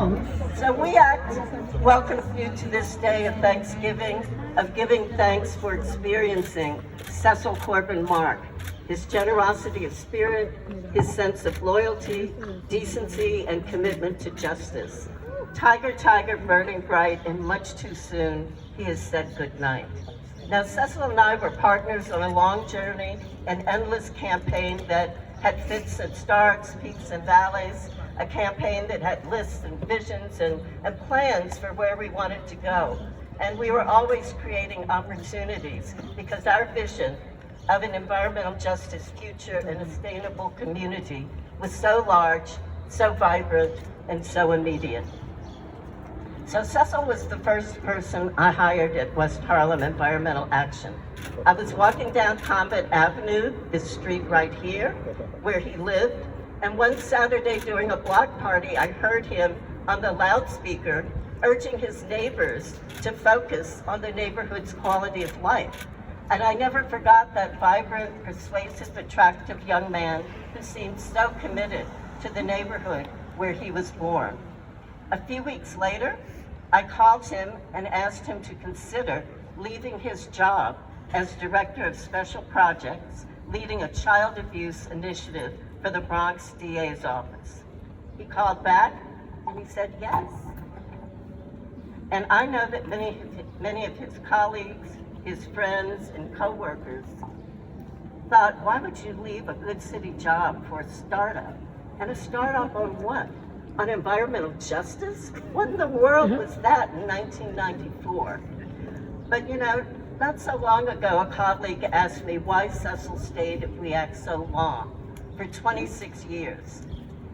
So WeAct welcomes you to this day of Thanksgiving, of giving thanks for experiencing Cecil Corbin-Mark, his generosity of spirit, his sense of loyalty, decency, and commitment to justice. Tiger, tiger, burning bright, and much too soon, he has said goodnight. Now, Cecil and I were partners on a long journey, an endless campaign that had fits and starts, peaks and valleys, a campaign that had lists and visions and plans for where we wanted to go. And we were always creating opportunities because our vision of an environmental justice future and a sustainable community was so large, so vibrant, and so immediate. So Cecil was the first person I hired at West Harlem Environmental Action. I was walking down Convent Avenue, this street right here, where he lived, and one Saturday during a block party, I heard him on the loudspeaker urging his neighbors to focus on the neighborhood's quality of life. And I never forgot that vibrant, persuasive, attractive young man who seemed so committed to the neighborhood where he was born. A few weeks later, I called him and asked him to consider leaving his job as Director of Special Projects, leading a child abuse initiative for the Bronx DA's office. He called back and he said yes. And I know that many of his colleagues, his friends and coworkers thought, why would you leave a good city job for a startup? And a startup on what? On environmental justice? What in the world was that in 1994? But you know, not so long ago, a colleague asked me why Cecil stayed at WeAct so long, for 26 years.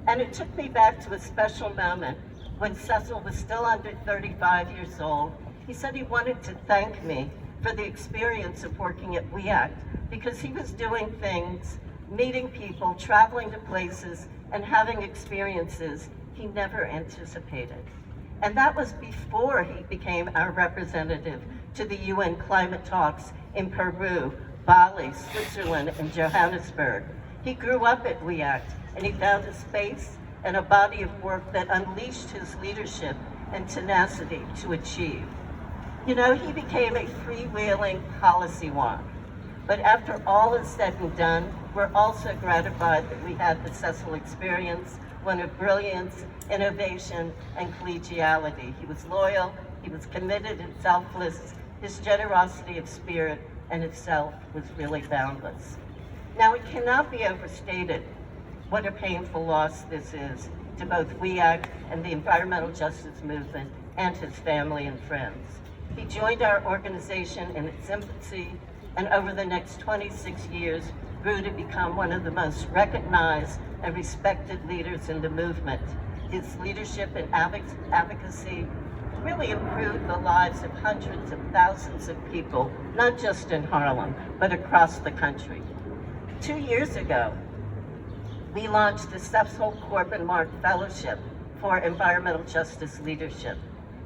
And it took me back to a special moment when Cecil was still under 35 years old. He said he wanted to thank me for the experience of working at WeAct because he was doing things, meeting people, traveling to places, and having experiences he never anticipated. And that was before he became our representative to the UN climate talks in Peru, Bali, Switzerland, and Johannesburg. He grew up at WeAct, and he found a space and a body of work that unleashed his leadership and tenacity to achieve. You know, he became a freewheeling policy wonk. But after all is said and done, we're also gratified that we had the Cecil experience, one of brilliance, innovation, and collegiality. He was loyal, he was committed and selfless. His generosity of spirit and itself was really boundless. Now, it cannot be overstated what a painful loss this is to both WeAct and the environmental justice movement and his family and friends. He joined our organization in its infancy, and over the next 26 years grew to become one of the most recognized and respected leaders in the movement. His leadership and advocacy really improved the lives of hundreds of thousands of people, not just in Harlem, but across the country. 2 years ago, we launched the Cecil Corbin-Mark Fellowship for Environmental Justice Leadership.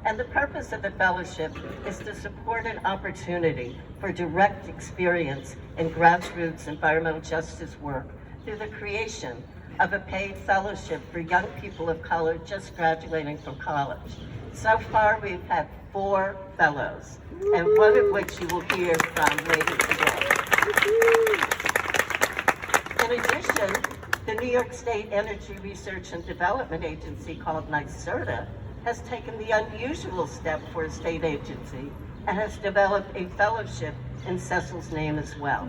And the purpose of the fellowship is to support an opportunity for direct experience in grassroots environmental justice work through the creation of a paid fellowship for young people of color just graduating from college. So far, we've had 4 fellows, and one of which you will hear from later today. In addition, the New York State Energy Research and Development Agency, called NYSERDA, has taken the unusual step for a state agency and has developed a fellowship in Cecil's name as well.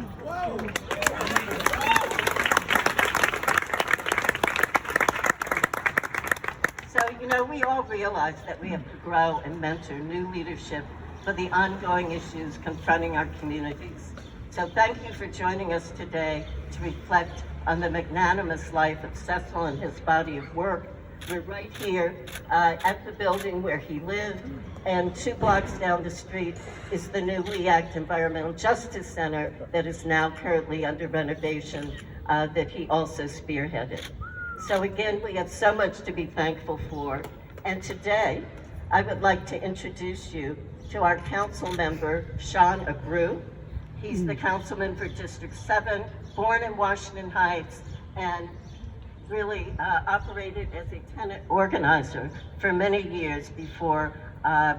So, you know, we all realize that we have to grow and mentor new leadership for the ongoing issues confronting our communities. So thank you for joining us today to reflect on the magnanimous life of Cecil and his body of work. We're right here at the building where he lived, and 2 blocks down the street is the new WeAct Environmental Justice Center that is now currently under renovation that he also spearheaded. So again, we have so much to be thankful for. And today, I would like to introduce you to our council member, Sean Abreu. He's the councilman for District 7, born in Washington Heights, and really operated as a tenant organizer for many years before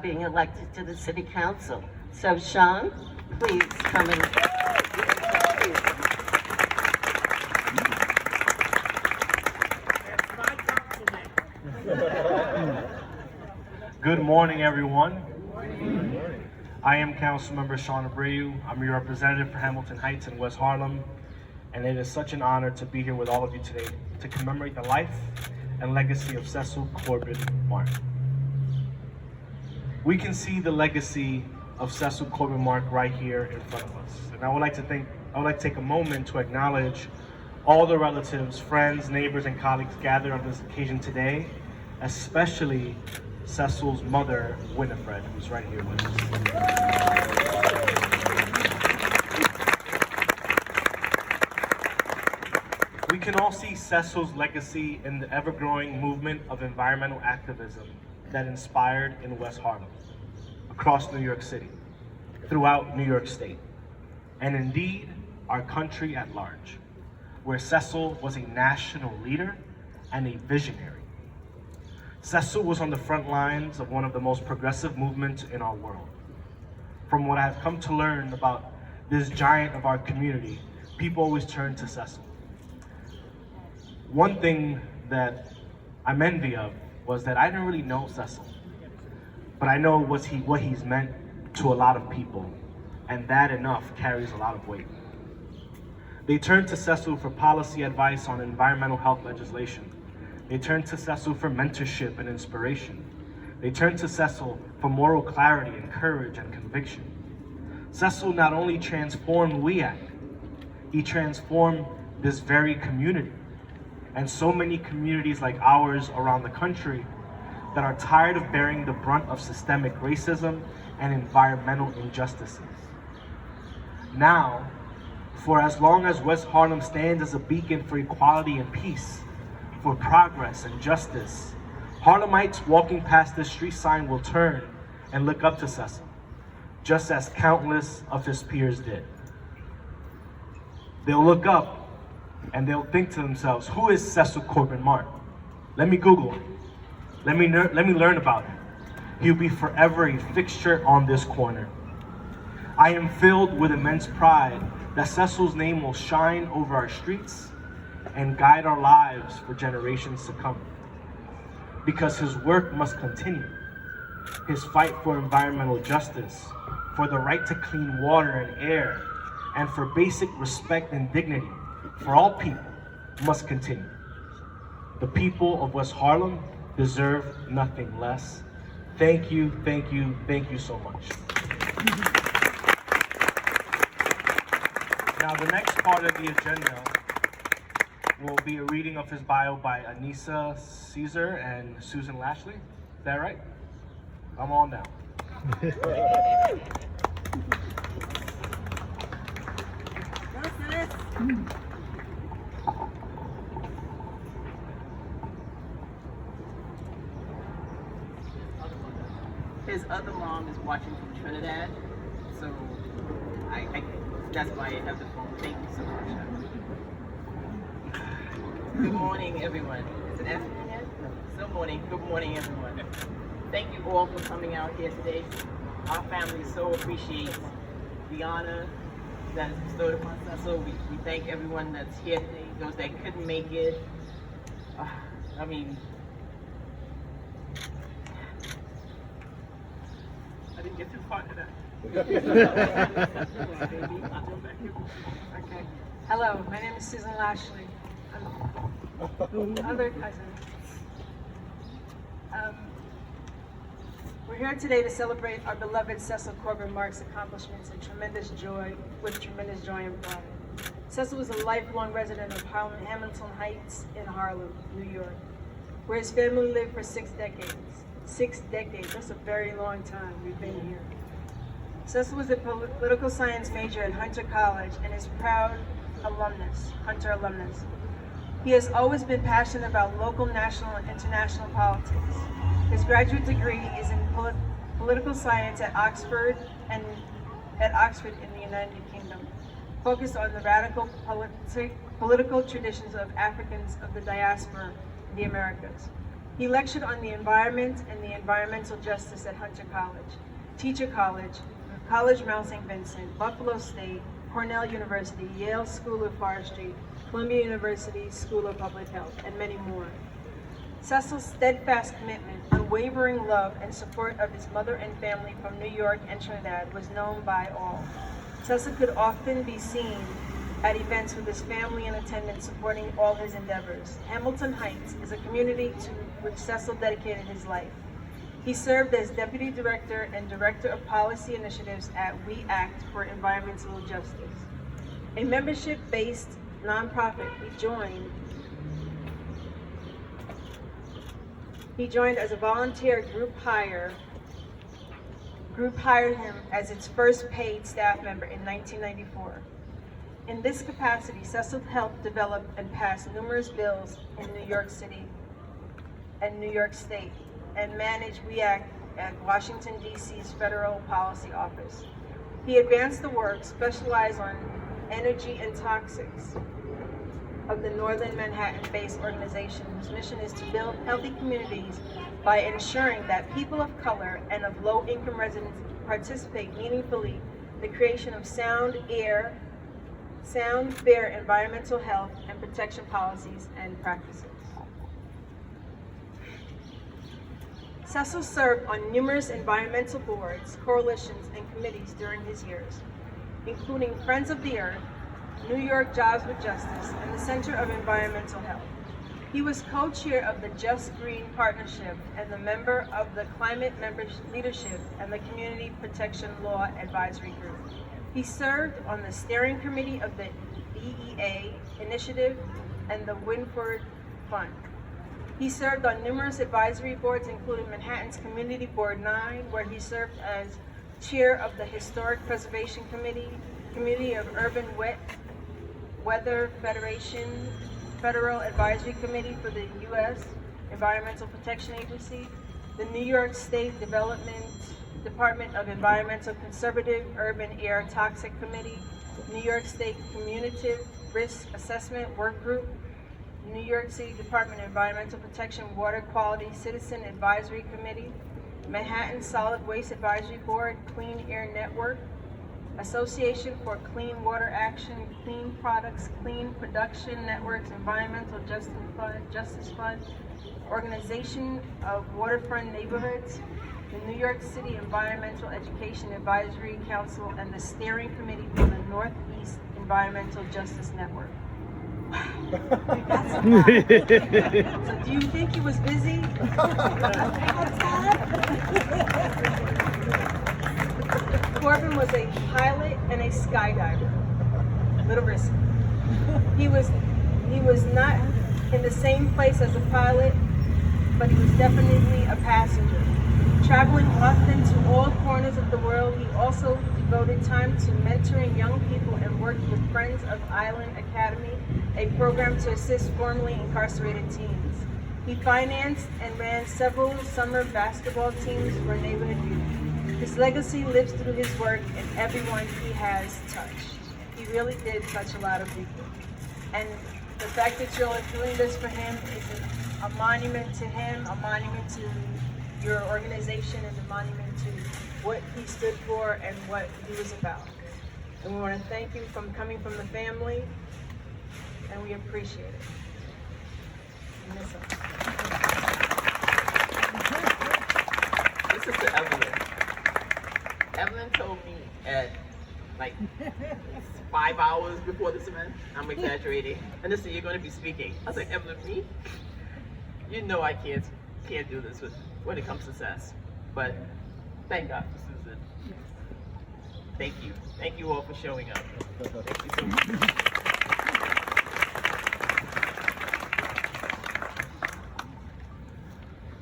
being elected to the city council. So Sean, please come in. Good morning, everyone. I am Councilmember Sean Abreu. I'm your representative for Hamilton Heights and West Harlem, and it is such an honor to be here with all of you today to commemorate the life and legacy of Cecil Corbin-Mark. We can see the legacy of Cecil Corbin-Mark right here in front of us, and I would like to take a moment to acknowledge all the relatives, friends, neighbors, and colleagues gathered on this occasion today, especially Cecil's mother, Winifred, who's right here with us. We can all see Cecil's legacy in the ever-growing movement of environmental activism that inspired in West Harlem, across New York City, throughout New York State, and indeed our country at large, where Cecil was a national leader and a visionary. Cecil was on the front lines of one of the most progressive movements in our world. From what I've come to learn about this giant of our community, people always turn to Cecil. One thing that I'm envy of was that I didn't really know Cecil, but I know what he's meant to a lot of people, and that enough carries a lot of weight. They turned to Cecil for policy advice on environmental health legislation. They turned to Cecil for mentorship and inspiration. They turned to Cecil for moral clarity and courage and conviction. Cecil not only transformed WEAC, he transformed this very community, and so many communities like ours around the country that are tired of bearing the brunt of systemic racism and environmental injustices. Now, for as long as West Harlem stands as a beacon for equality and peace, for progress and justice, Harlemites walking past this street sign will turn and look up to Cecil, just as countless of his peers did. They'll look up and they'll think to themselves, who is Cecil Corbin-Mark? Let me Google him. Let me learn about him. He'll be forever a fixture on this corner. I am filled with immense pride that Cecil's name will shine over our streets and guide our lives for generations to come. Because his work must continue. His fight for environmental justice, for the right to clean water and air, and for basic respect and dignity for all people must continue. The people of West Harlem deserve nothing less. Thank you, thank you, thank you so much. Now the next part of the agenda will be a reading of his bio by Anissa Caesar and Susan Lashley. Is that right? Come on down. His other mom is watching from Trinidad, so that's why I have the phone. Thank you so much. Good morning, everyone. Is it afternoon yet? Still morning. Good morning, everyone. Thank you all for coming out here today. Our family so appreciates the honor that is bestowed upon Cecil. We thank everyone that's here today, those that couldn't make it. I didn't get too far to that. Okay. Hello, my name is Susan Lashley. I'm the other cousin. We're here today to celebrate our beloved Cecil Corbin-Mark's accomplishments with tremendous joy and pride. Cecil was a lifelong resident of Hamilton Heights in Harlem, New York, where his family lived for 6 decades. 6 decades, that's a very long time we've been here. Cecil was a political science major at Hunter College and is proud Hunter alumnus. He has always been passionate about local, national, and international politics. His graduate degree is in political science at Oxford in the United Kingdom, focused on the radical political traditions of Africans of the diaspora in the Americas. He lectured on the environment and the environmental justice at Hunter College, Teacher College, College Mount St. Vincent, Buffalo State, Cornell University, Yale School of Forestry, Columbia University School of Public Health, and many more. Cecil's steadfast commitment, unwavering love, and support of his mother and family from New York and Trinidad was known by all. Cecil could often be seen at events with his family in attendance supporting all his endeavors. Hamilton Heights is a community to which Cecil dedicated his life. He served as Deputy Director and Director of Policy Initiatives at We Act for Environmental Justice, a membership-based nonprofit he joined as a volunteer. Group hired him as its first paid staff member in 1994. In this capacity, Cecil helped develop and pass numerous bills in New York City and New York State, and managed We Act at Washington, D.C.'s Federal Policy Office. He advanced the work, specialized on energy and toxics, of the Northern Manhattan-based organization, whose mission is to build healthy communities by ensuring that people of color and of low-income residents participate meaningfully in the creation of sound, fair environmental health and protection policies and practices. Cecil served on numerous environmental boards, coalitions, and committees during his years, including Friends of the Earth, New York Jobs with Justice, and the Center of Environmental Health. He was co-chair of the Just Green Partnership and the member of the Climate Leadership and the Community Protection Law Advisory Group. He served on the steering committee of the BEA Initiative and the Winford Fund. He served on numerous advisory boards, including Manhattan's Community Board 9, where he served as chair of the Historic Preservation Committee, Committee of Urban Weather Federation, Federal Advisory Committee for the U.S. Environmental Protection Agency, the New York State Department of Environmental Conservative Urban Air Toxic Committee, New York State Cumulative Risk Assessment Work Group, New York City Department of Environmental Protection Water Quality Citizen Advisory Committee, Manhattan Solid Waste Advisory Board, Clean Air Network, Association for Clean Water Action, Clean Products, Clean Production Networks, Environmental Justice Fund, Organization of Waterfront Neighborhoods, the New York City Environmental Education Advisory Council, and the Steering Committee for the Northeast Environmental Justice Network. That's a lot. So do you think he was busy? Corbin was a pilot and a skydiver. Little risky. He was not in the same place as a pilot, but he was definitely a passenger. Traveling often to all corners of the world, he also devoted time to mentoring young people and worked with Friends of Island Academy, a program to assist formerly incarcerated teens. He financed and ran several summer basketball teams for neighborhood youth. His legacy lives through his work and everyone he has touched. He really did touch a lot of people. And the fact that you're doing this for him is a monument to him, a monument to your organization, and a monument to what he stood for and what he was about. And we want to thank you for coming from the family, and we appreciate it. This is to Evelyn. Evelyn told me at like 5 hours before this event, I'm exaggerating, and this is you're going to be speaking. I was like, Evelyn, me? You know I can't do this when it comes to SES, but thank God for Susan. Thank you. Thank you all for showing up. Thank you so much.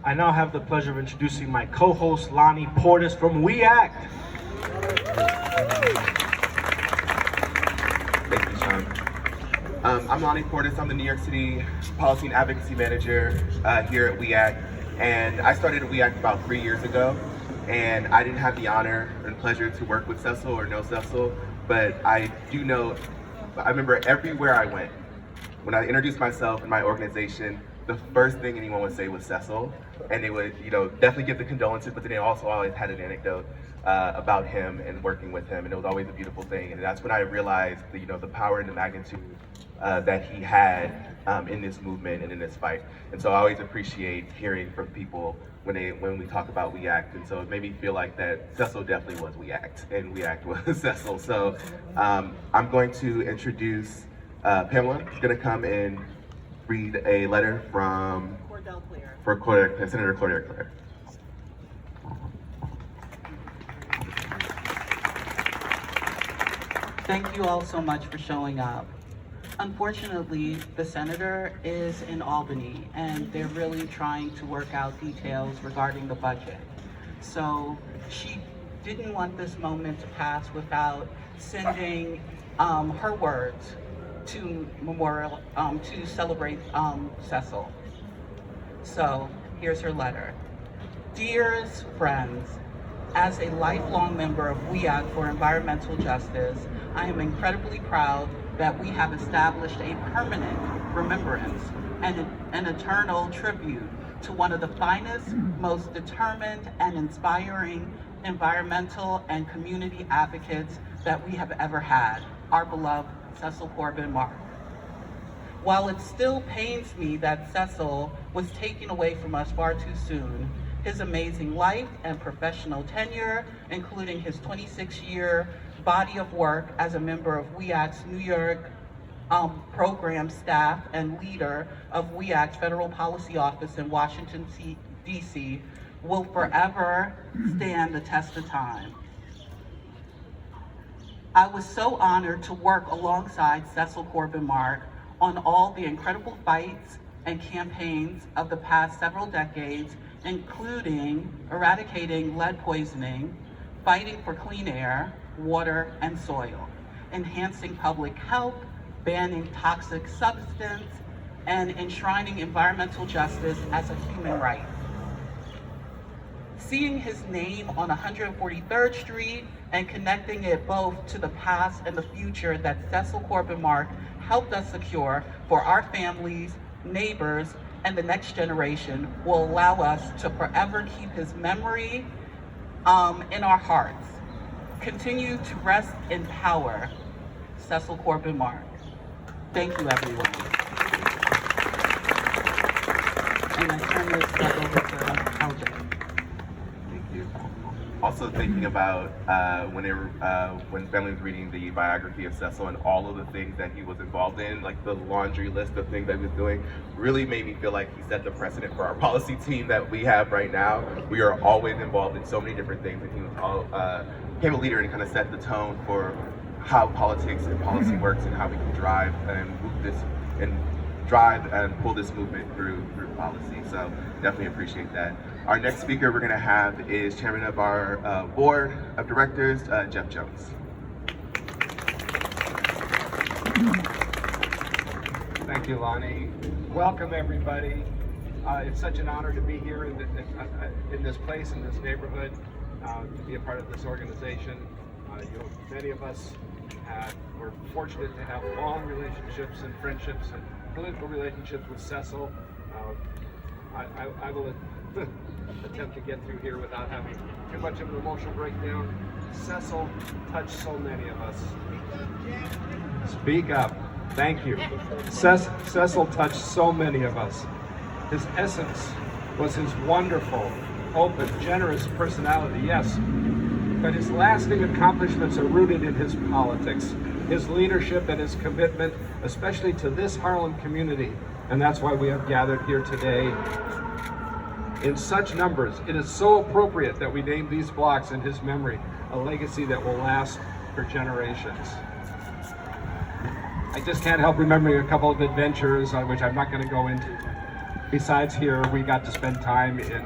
I now have the pleasure of introducing my co-host, Lonnie Portis from We Act. Thank you, Sean. I'm Lonnie Portis. I'm the New York City Policy and Advocacy Manager here at We Act. And I started at We Act about 3 years ago. And I didn't have the honor and pleasure to work with Cecil or know Cecil, but I do know, I remember everywhere I went, when I introduced myself and my organization, the first thing anyone would say was Cecil, and they would, definitely give the condolences, but then they also always had an anecdote about him and working with him, and it was always a beautiful thing. And that's when I realized, the power and the magnitude that he had in this movement and in this fight. And so I always appreciate hearing from people when we talk about We Act. And so it made me feel like that Cecil definitely was We Act, and We Act was Cecil. So I'm going to introduce Pamela. She's going to come and read a letter from Senator Cordell Clare. Thank you all so much for showing up. Unfortunately, the senator is in Albany and they're really trying to work out details regarding the budget. So she didn't want this moment to pass without sending her words to to celebrate Cecil. So here's her letter. Dearest friends, as a lifelong member of We Act for Environmental Justice, I am incredibly proud that we have established a permanent remembrance and an eternal tribute to one of the finest, most determined and inspiring environmental and community advocates that we have ever had, our beloved Cecil Corbin-Mark. While it still pains me that Cecil was taken away from us far too soon, his amazing life and professional tenure, including his 26-year body of work as a member of We Act's New York program staff and leader of We Act Federal Policy Office in Washington, D.C., will forever stand the test of time. I was so honored to work alongside Cecil Corbin-Mark on all the incredible fights and campaigns of the past several decades, including eradicating lead poisoning, fighting for clean air, water, and soil, enhancing public health, banning toxic substance, and enshrining environmental justice as a human right. Seeing his name on 143rd Street and connecting it both to the past and the future that Cecil Corbin-Mark helped us secure for our families, neighbors, and the next generation will allow us to forever keep his memory in our hearts. Continue to rest in power, Cecil Corbin-Mark. Thank you, everyone. And I turn this back over to LJ. Thank you. Also thinking about when family was reading the biography of Cecil and all of the things that he was involved in, like the laundry list of things that he was doing, really made me feel like he set the precedent for our policy team that we have right now. We are always involved in so many different things, and he was became a leader and kind of set the tone for how politics and policy works and how we can drive and move this and drive and pull this movement through policy. So definitely appreciate that. Our next speaker we're going to have is chairman of our board of directors, Jeff Jones. Thank you, Lonnie. Welcome, everybody. It's such an honor to be here in this place, in this neighborhood, to be a part of this organization. Many of us were fortunate to have long relationships and friendships and political relationships with Cecil. I will attempt to get through here without having too much of an emotional breakdown. Cecil touched so many of us. Speak up. Thank you. Cecil touched so many of us. His essence was his wonderful, open, generous personality, yes, but his lasting accomplishments are rooted in his politics, his leadership and his commitment, especially to this Harlem community. And that's why we have gathered here today in such numbers. It is so appropriate that we name these blocks in his memory, a legacy that will last for generations. I just can't help remembering a couple of adventures, which I'm not going to go into. Besides here, we got to spend time in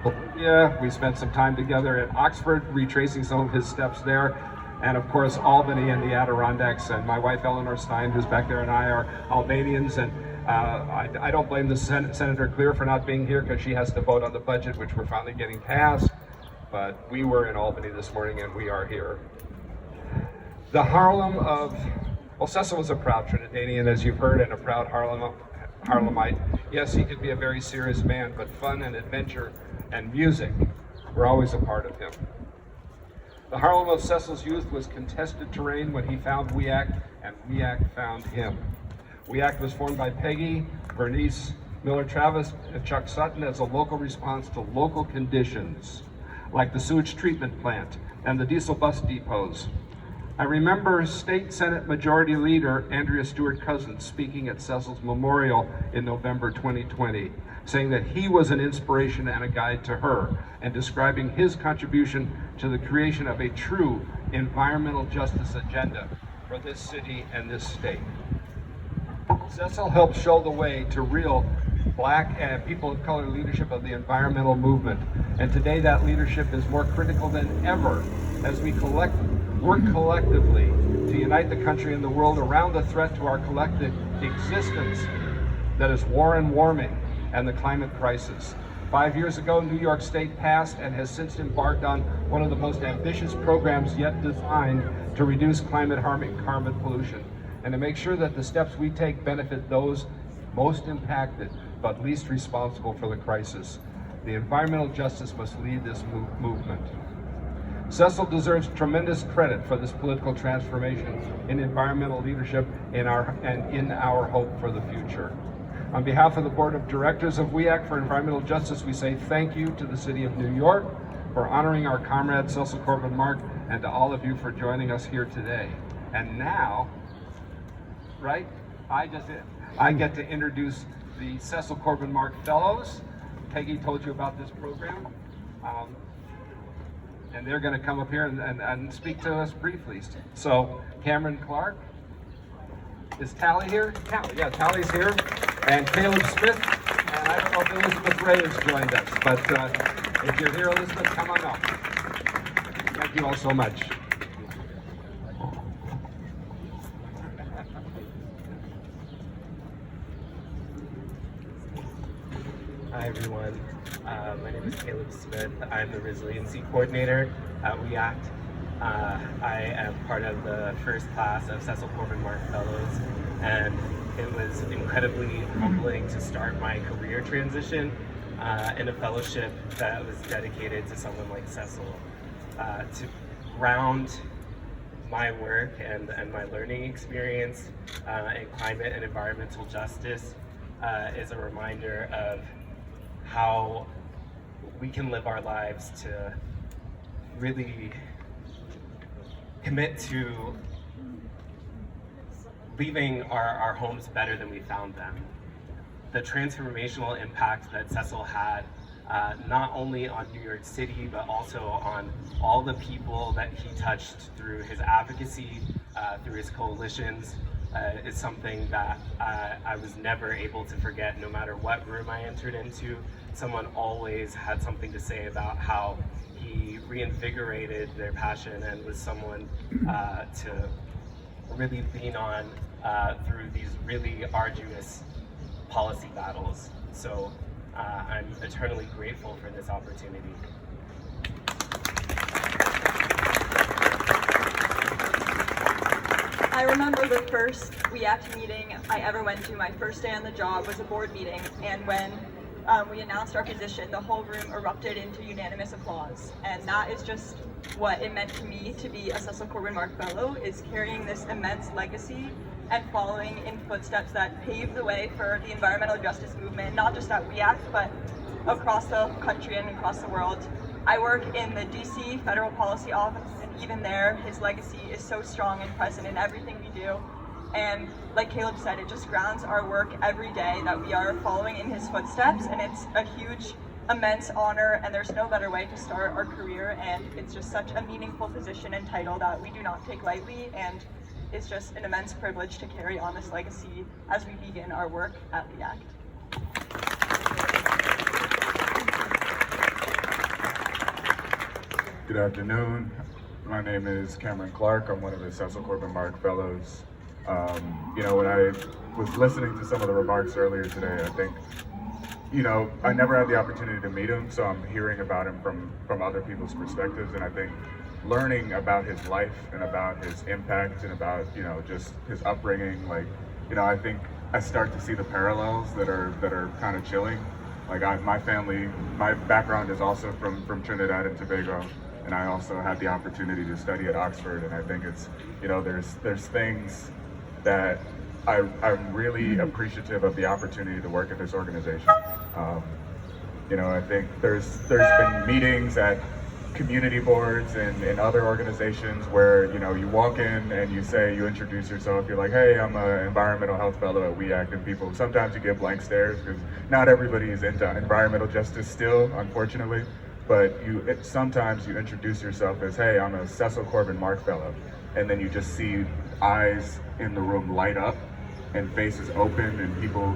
Bolivia. We spent some time together at Oxford, retracing some of his steps there. And of course, Albany and the Adirondacks. And my wife, Eleanor Stein, who's back there, and I are Albanians. And I don't blame the Senator Clear for not being here because she has to vote on the budget, which we're finally getting passed. But we were in Albany this morning and we are here. The Harlem of Well, Cecil was a proud Trinidadian, as you've heard, and a proud Harlemite. Yes, he could be a very serious man, but fun and adventure and music were always a part of him. The Harlem of Cecil's youth was contested terrain when he found WEAC, and WEAC found him. WEAC was formed by Peggy, Bernice Miller-Travis, and Chuck Sutton as a local response to local conditions, like the sewage treatment plant and the diesel bus depots. I remember State Senate Majority Leader Andrea Stewart Cousins speaking at Cecil's memorial in November 2020, saying that he was an inspiration and a guide to her, and describing his contribution to the creation of a true environmental justice agenda for this city and this state. Cecil helped show the way to real Black and people of color leadership of the environmental movement, and today that leadership is more critical than ever as we work collectively to unite the country and the world around the threat to our collective existence, that is war and warming and the climate crisis. 5 years ago, New York State passed and has since embarked on one of the most ambitious programs yet designed to reduce climate-harming carbon pollution and to make sure that the steps we take benefit those most impacted but least responsible for the crisis. The environmental justice must lead this movement. Cecil deserves tremendous credit for this political transformation in environmental leadership in our hope for the future. On behalf of the Board of Directors of WEAC for Environmental Justice, we say thank you to the City of New York for honoring our comrade Cecil Corbin-Mark, and to all of you for joining us here today. And now, right, I get to introduce the Cecil Corbin-Mark Fellows. Peggy told you about this program. And they're going to come up here and speak to us briefly. So, Cameron Clark, is Tally here? Tally's here. And Caleb Smith, and I don't know if Elizabeth Ray has joined us, but if you're here, Elizabeth, come on up. Thank you all so much. Hi everyone, my name is Caleb Smith. I'm the Resiliency Coordinator at WEAC. I am part of the first class of Cecil Corbin-Mark Fellows, and it was incredibly humbling to start my career transition in a fellowship that was dedicated to someone like Cecil. To ground my work and my learning experience in climate and environmental justice is a reminder of how we can live our lives to really commit to leaving our homes better than we found them. The transformational impact that Cecil had, not only on New York City, but also on all the people that he touched through his advocacy, through his coalitions, is something that I was never able to forget. No matter what room I entered into, someone always had something to say about how he reinvigorated their passion and was someone to really lean on through these really arduous policy battles. So I'm eternally grateful for this opportunity. I remember the first WEAC meeting I ever went to. My first day on the job was a board meeting, and when we announced our position, the whole room erupted into unanimous applause. And that is just what it meant to me to be a Cecil Corbin-Mark Fellow, is carrying this immense legacy and following in footsteps that paved the way for the environmental justice movement, not just at WEAC, but across the country and across the world. I work in the DC Federal Policy Office, and even there, his legacy is so strong and present in everything we do. And like Caleb said, it just grounds our work every day that we are following in his footsteps, and it's a huge, immense honor, and there's no better way to start our career, and it's just such a meaningful position and title that we do not take lightly, and it's just an immense privilege to carry on this legacy as we begin our work at WEAC. Good afternoon. My name is Cameron Clark. I'm one of the Cecil Corbin-Mark Fellows. When I was listening to some of the remarks earlier today, I think, I never had the opportunity to meet him, so I'm hearing about him from other people's perspectives, and I think learning about his life and about his impact and about, you know, just his upbringing, like, you know, I think I start to see the parallels that are kind of chilling. Like my family, my background is also from Trinidad and Tobago, and I also had the opportunity to study at Oxford, and I think it's, you know, there's things that I'm really appreciative of the opportunity to work at this organization. You know, I think there's been meetings at community boards and other organizations where, you know, you walk in and you say, you introduce yourself, you're like, hey, I'm an environmental health fellow at WEAC, and people, sometimes you get blank stares because not everybody is into environmental justice still, unfortunately, but sometimes you introduce yourself as, hey, I'm a Cecil Corbin-Mark Fellow, and then you just see eyes in the room light up and faces open, and people,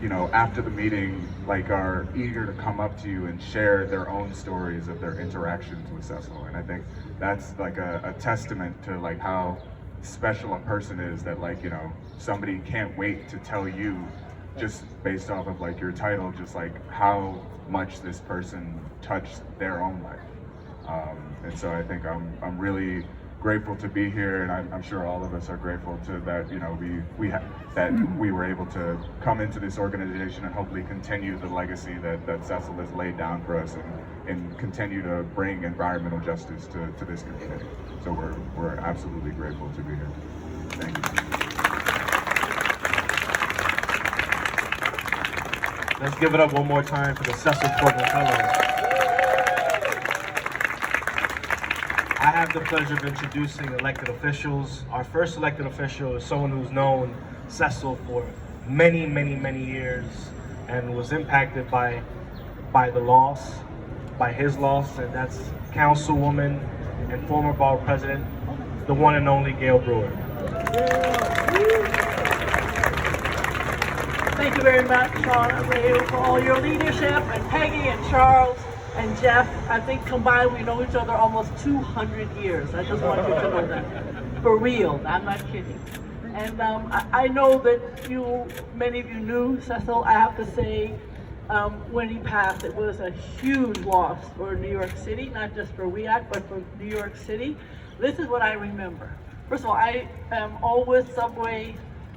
you know, after the meeting, like, are eager to come up to you and share their own stories of their interactions with Cecil. And I think that's like a testament to like how special a person is, that, like, you know, somebody can't wait to tell you, just based off of like your title, just like how much this person touched their own life. And so I think I'm really grateful to be here, and I'm sure all of us are grateful to that, you know, that we were able to come into this organization and hopefully continue the legacy that Cecil has laid down for us, and continue to bring environmental justice to this community. So we're absolutely grateful to be here. Thank you. Let's give it up one more time for the Cecil Corbin Fellows. I have the pleasure of introducing elected officials. Our first elected official is someone who's known Cecil for many, many, many years and was impacted by the loss, by his loss, and that's Councilwoman and former Borough President, the one and only Gail Brewer. Thank you very much, Sean Abreu, for all your leadership, and Peggy and Charles and Jeff. I think combined we know each other almost 200 years. I just want you to know that. For real, I'm not kidding. And I know that many of you knew Cecil. I have to say, when he passed, it was a huge loss for New York City, not just for WEAC, but for New York City. This is what I remember. First of all, I am always subway,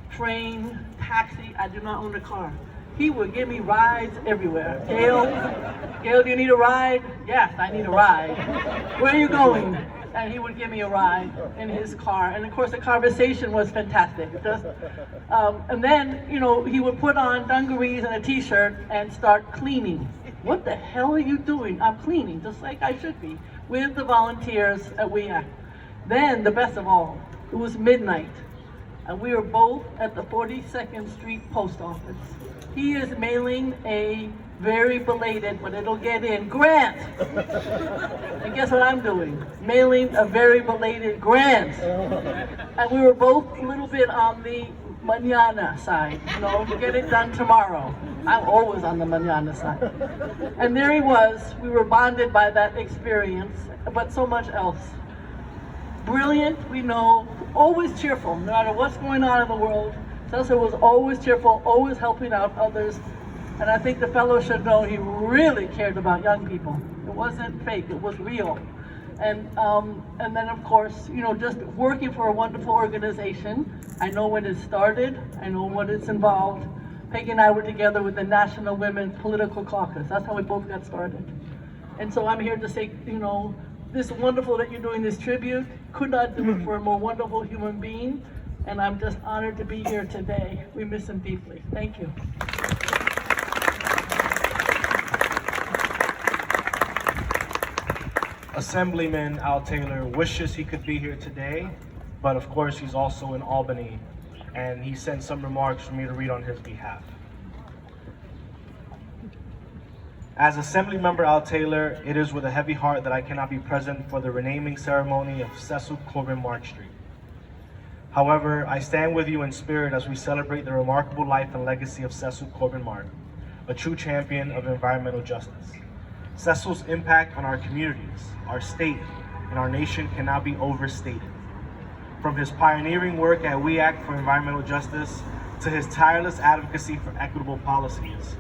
train, taxi. I do not own a car. He would give me rides everywhere. Gail, do you need a ride? Yes, I need a ride. Where are you going? And he would give me a ride in his car. And of course, the conversation was fantastic. And then, you know, he would put on dungarees and a t-shirt and start cleaning. What the hell are you doing? I'm cleaning, just like I should be, with the volunteers at WEAC. Then, the best of all, it was midnight, and we were both at the 42nd Street Post Office. He is mailing a very belated, but it'll get in, grant. And guess what I'm doing? Mailing a very belated grant. And we were both a little bit on the mañana side, you know, get it done tomorrow. I'm always on the mañana side. And there he was. We were bonded by that experience, but so much else. Brilliant, we know, always cheerful, no matter what's going on in the world. Cecil was always cheerful, always helping out others. And I think the fellow should know he really cared about young people. It wasn't fake, it was real. And then of course, you know, just working for a wonderful organization. I know when it started, I know what it's involved. Peggy and I were together with the National Women's Political Caucus. That's how we both got started. And so I'm here to say, you know, this is wonderful that you're doing this tribute. Could not do it for a more wonderful human being. And I'm just honored to be here today. We miss him deeply. Thank you. Assemblyman Al Taylor wishes he could be here today, but of course he's also in Albany, and he sent some remarks for me to read on his behalf. As Assemblymember Al Taylor, it is with a heavy heart that I cannot be present for the renaming ceremony of Cecil Corbin-Mark Street. However, I stand with you in spirit as we celebrate the remarkable life and legacy of Cecil Corbin-Mark, a true champion of environmental justice. Cecil's impact on our communities, our state, and our nation cannot be overstated. From his pioneering work at WEAC for environmental justice to his tireless advocacy for equitable policies,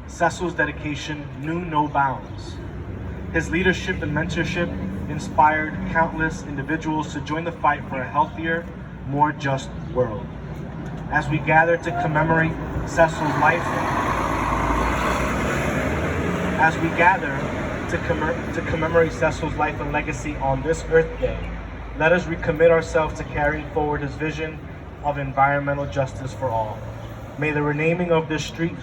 Cecil's dedication knew no bounds. His leadership and mentorship inspired countless individuals to join the fight for a healthier, more just world. As we gather to commemorate Cecil's life, and legacy on this Earth Day, let us recommit ourselves to carrying forward his vision of environmental justice for all. May the renaming of this street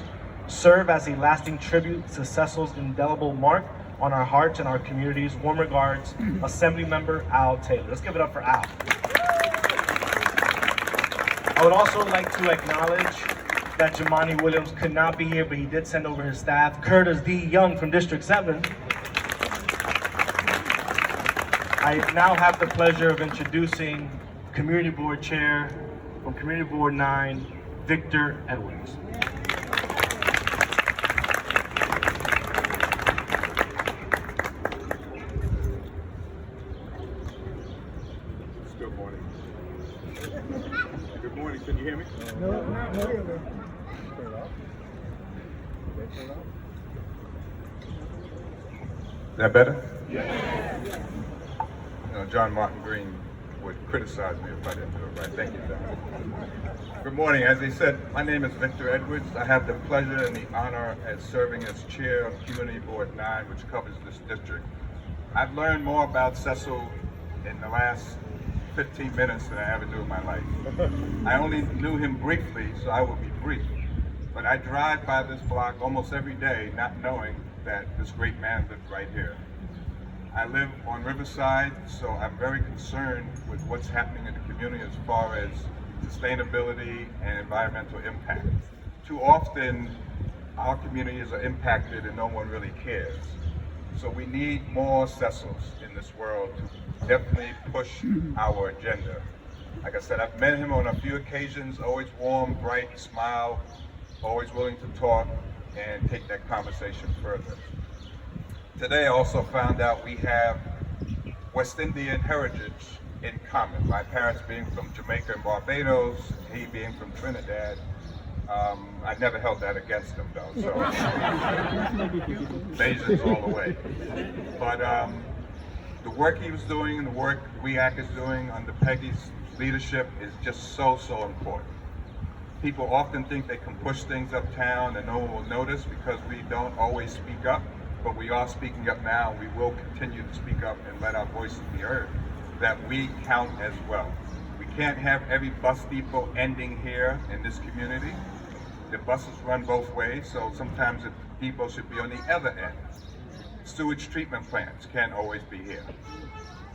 serve as a lasting tribute to Cecil's indelible mark on our hearts and our communities. Warm regards, Assemblymember Al Taylor. Let's give it up for Al. I would also like to acknowledge that Jamani Williams could not be here, but he did send over his staff. Curtis D. Young from District 7. I now have the pleasure of introducing Community Board Chair from Community Board 9, Victor Edwards. Good morning. Good morning. Can you hear me? No, not really. Turn it off. Turn it off. Is that better? Yeah. You know, John Martin Green would criticize me if I didn't do it right. Thank you, John. Good morning. As they said, my name is Victor Edwards. I have the pleasure and the honor as serving as chair of Community Board 9, which covers this district. I've learned more about Cecil in the last 15 minutes than I ever knew in my life. I only knew him briefly, so I will be brief. But I drive by this block almost every day not knowing that this great man lived right here. I live on Riverside, so I'm very concerned with what's happening in the community as far as sustainability and environmental impact. Too often, our communities are impacted and no one really cares. So we need more Cecils in this world to definitely push our agenda. Like I said, I've met him on a few occasions, always warm, bright, smile, always willing to talk and take that conversation further. Today I also found out we have West Indian heritage in common. My parents being from Jamaica and Barbados, he being from Trinidad. I never held that against him though, so Asians all the way. But the work he was doing and the work WEAC is doing under Peggy's leadership is just so important. People often think they can push things uptown and no one will notice because we don't always speak up, but we are speaking up now and we will continue to speak up and let our voices be heard, that we count as well. We can't have every bus depot ending here in this community. The buses run both ways, so sometimes the depot should be on the other end. Sewage treatment plants can't always be here.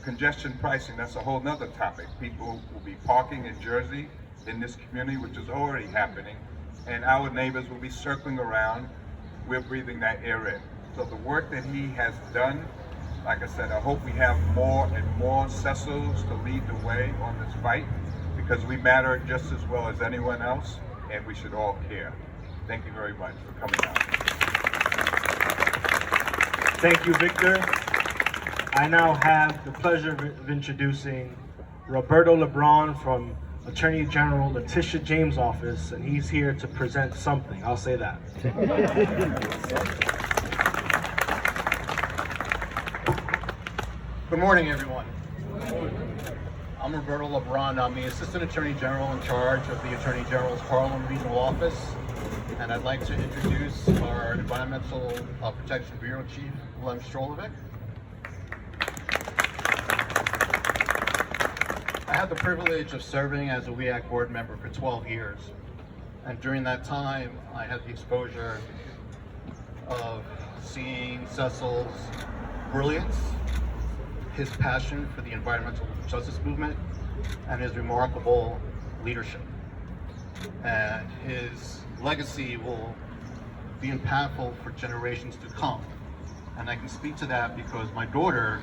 Congestion pricing, that's a whole nother topic. People will be parking in Jersey in this community, which is already happening, and our neighbors will be circling around. We're breathing that air in. So the work that he has done, like I said, I hope we have more and more Cecils to lead the way on this fight, because we matter just as well as anyone else, and we should all care. Thank you very much for coming out. Thank you, Victor. I now have the pleasure of introducing Roberto LeBron from Attorney General Letitia James' office, and he's here to present something. I'll say that. Good morning, everyone. I'm Roberto LeBron. I'm the Assistant Attorney General in charge of the Attorney General's Harlem Regional Office, and I'd like to introduce our Environmental Protection Bureau Chief, Lem Strolovic. I had the privilege of serving as a WEAC board member for 12 years, and during that time, I had the exposure of seeing Cecil's brilliance, his passion for the environmental justice movement, and his remarkable leadership. And his legacy will be impactful for generations to come. And I can speak to that because my daughter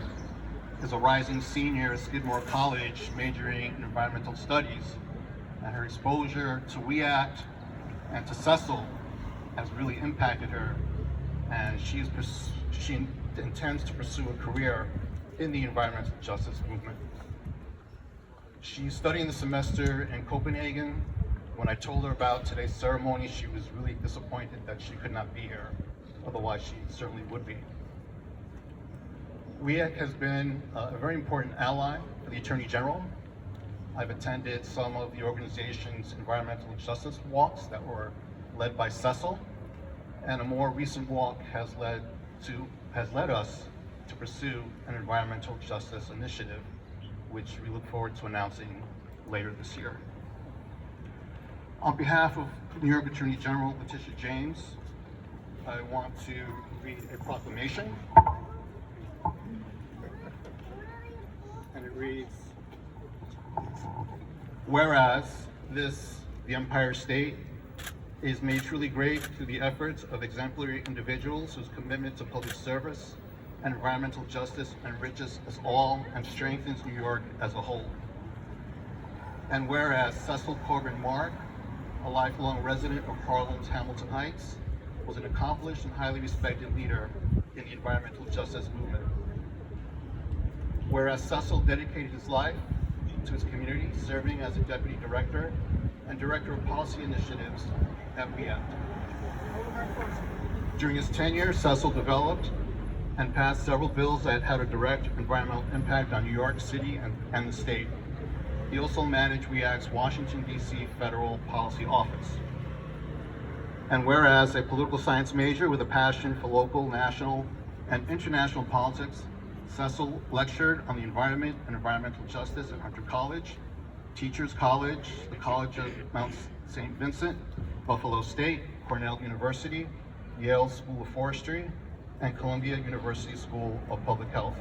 is a rising senior at Skidmore College majoring in environmental studies, and her exposure to WEAC and to Cecil has really impacted her, and she intends to pursue a career in the environmental justice movement. She's studying the semester in Copenhagen. When I told her about today's ceremony, she was really disappointed that she could not be here. Otherwise, she certainly would be. WEAC has been a very important ally for the Attorney General. I've attended some of the organization's environmental justice walks that were led by Cecil, and a more recent walk has led us to pursue an environmental justice initiative, which we look forward to announcing later this year. On behalf of New York Attorney General Letitia James, I want to read a proclamation. And it reads, whereas the Empire State, is made truly great through the efforts of exemplary individuals whose commitment to public service and environmental justice enriches us all and strengthens New York as a whole. And whereas Cecil Corbin-Mark, a lifelong resident of Harlem's Hamilton Heights, was an accomplished and highly respected leader in the environmental justice movement. Whereas Cecil dedicated his life to his community, serving as a deputy director and director of policy initiatives at WEAC. During his tenure, Cecil developed and passed several bills that had a direct environmental impact on New York City and the state. He also managed WEAC's Washington, D.C. Federal Policy Office. And whereas a political science major with a passion for local, national, and international politics, Cecil lectured on the environment and environmental justice at Hunter College, Teachers College, the College of Mount St. Vincent, Buffalo State, Cornell University, Yale School of Forestry, and Columbia University School of Public Health.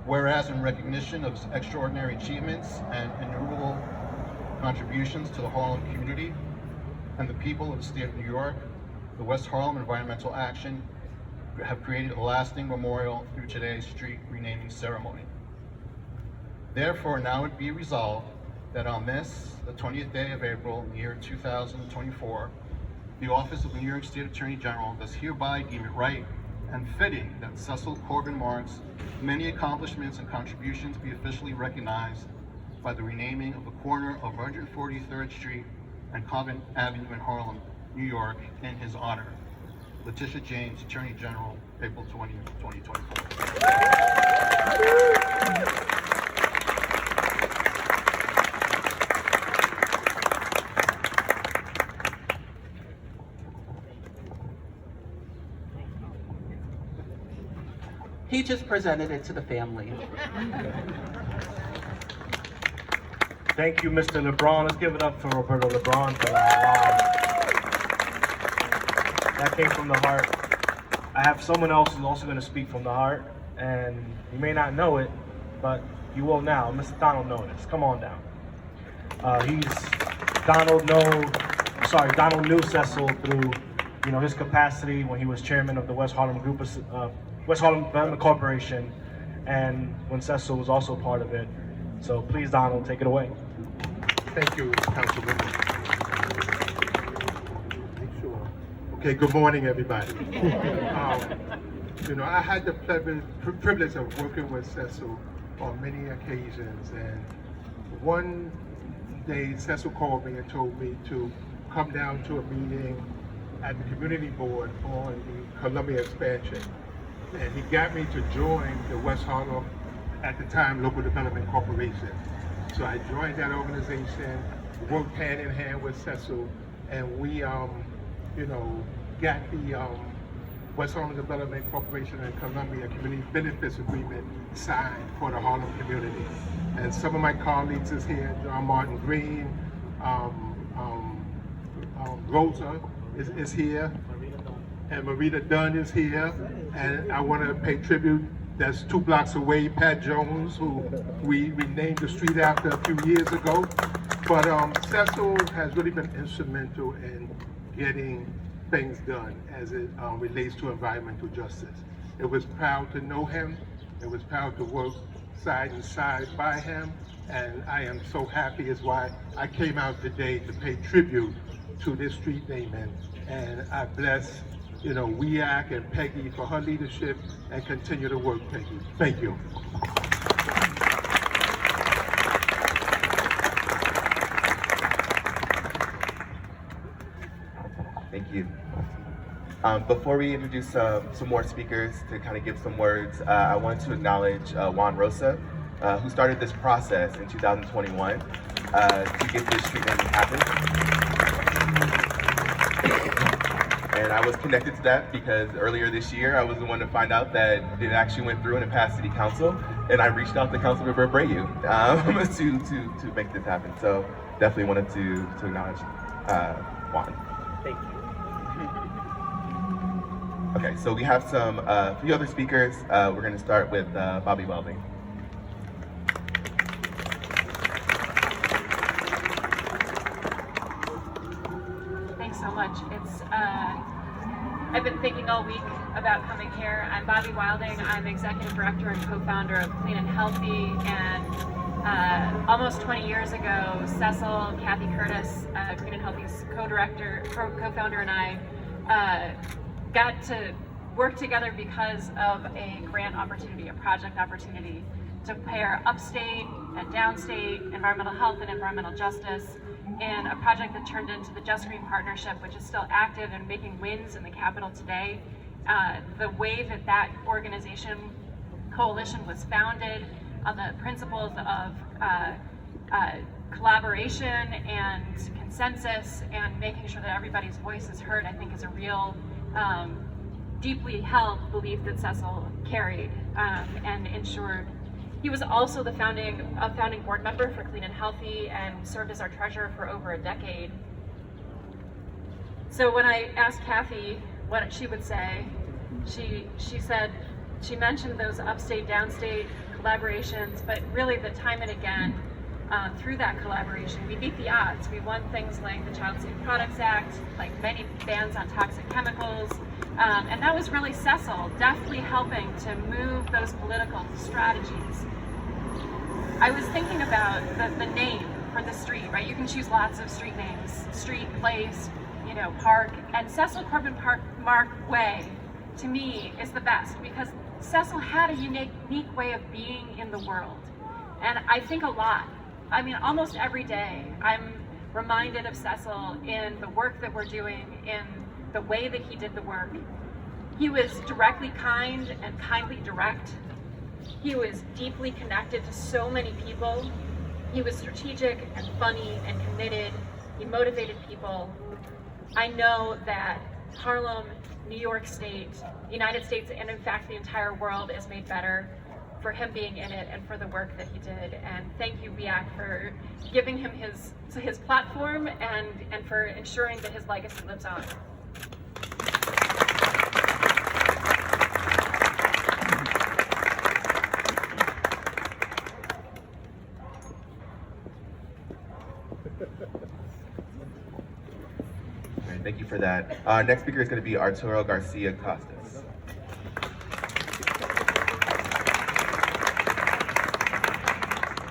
Whereas in recognition of his extraordinary achievements and innumerable contributions to the Harlem community and the people of the state of New York, the West Harlem Environmental Action have created a lasting memorial through today's street renaming ceremony. Therefore, now it be resolved that on this, the 20th day of April, in the year 2024, the Office of the New York State Attorney General does hereby deem it right and fitting that Cecil Corbin-Mark's many accomplishments and contributions be officially recognized by the renaming of the corner of 143rd Street and Convent Avenue in Harlem, New York, in his honor. Letitia James, Attorney General, April 20, 2024. He just presented it to the family. Thank you, Mr. LeBron. Let's give it up for Roberto LeBron for that. That came from the heart. I have someone else who's also going to speak from the heart, and you may not know it, but you will now. Mr. Donald Notice. Come on down. Donald knew Cecil through, his capacity when he was chairman of the West Harlem Development Corporation, and when Cecil was also part of it. So please, Donald, take it away. Thank you, Councilman. Okay, good morning, everybody. I had the privilege of working with Cecil on many occasions, and one day Cecil called me and told me to come down to a meeting at the community board on the Columbia expansion. And he got me to join the West Harlem, at the time, Local Development Corporation. So I joined that organization, worked hand in hand with Cecil, and we, got the West Harlem Development Corporation and Columbia Community Benefits Agreement signed for the Harlem community. And some of my colleagues is here, John Martin Green, Rosa is here, and Marita Dunn is here, and I want to pay tribute. That's 2 blocks away, Pat Jones, who we named the street after a few years ago. But Cecil has really been instrumental in getting things done as it relates to environmental justice. It was proud to know him. It was proud to work side and side by him. And I am so happy is why I came out today to pay tribute to this street naming. And I bless WEAC and Peggy for her leadership, and continue to work, Peggy. Thank you. Thank you. Before we introduce some more speakers to kind of give some words, I want to acknowledge Juan Rosa, who started this process in 2021 to get this street naming happen. And I was connected to that because earlier this year, I was the one to find out that it actually went through and it passed City Council. And I reached out to Councilmember Abreu to make this happen. So definitely wanted to acknowledge Juan. Thank you. Okay, so we have some few other speakers. We're going to start with Bobby Welding. Thanks so much. I've been thinking all week about coming here. I'm Bobby Wilding. I'm executive director and co-founder of Clean and Healthy. And almost 20 years ago, Cecil, Kathy Curtis, Clean and Healthy's co-founder, and I got to work together because of a grant opportunity, a project opportunity to pair upstate and downstate environmental health and environmental justice in a project that turned into the Just Green Partnership, which is still active and making wins in the Capitol today. The way that coalition was founded on the principles of collaboration and consensus and making sure that everybody's voice is heard, I think is a real deeply held belief that Cecil carried and ensured. He was also a founding board member for Clean and Healthy and served as our treasurer for over a decade. So when I asked Kathy what she would say, she said, she mentioned those upstate, downstate collaborations, but really the time and again, through that collaboration, we beat the odds. We won things like the Child Safe Products Act, like many bans on toxic chemicals, and that was really Cecil deftly helping to move those political strategies. I was thinking about the name for the street, right? You can choose lots of street names, street, place, park, and Cecil Corbin-Mark Way, to me, is the best because Cecil had a unique way of being in the world. And I think a lot. I mean, almost every day, I'm reminded of Cecil in the work that we're doing, in the way that he did the work. He was directly kind and kindly direct. He was deeply connected to so many people. He was strategic and funny and committed. He motivated people. I know that Harlem, New York State, the United States, and in fact the entire world is made better for him being in it and for the work that he did. And thank you, BIAC, for giving him his platform and for ensuring that his legacy lives on. Thank you for that. Next speaker is going to be Arturo Garcia Costas.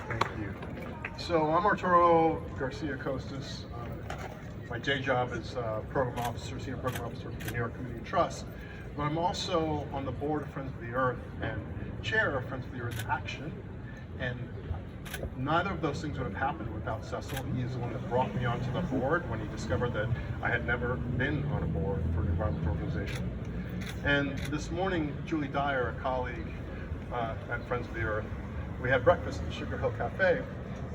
Thank you. So I'm Arturo Garcia Costas. My day job is program officer, senior program officer for the New York Community Trust. But I'm also on the board of Friends of the Earth and chair of Friends of the Earth Action. And neither of those things would have happened without Cecil. He is the one that brought me onto the board when he discovered that I had never been on a board for an environmental organization. And this morning, Julie Dyer, a colleague at Friends of the Earth, we had breakfast at the Sugar Hill Cafe,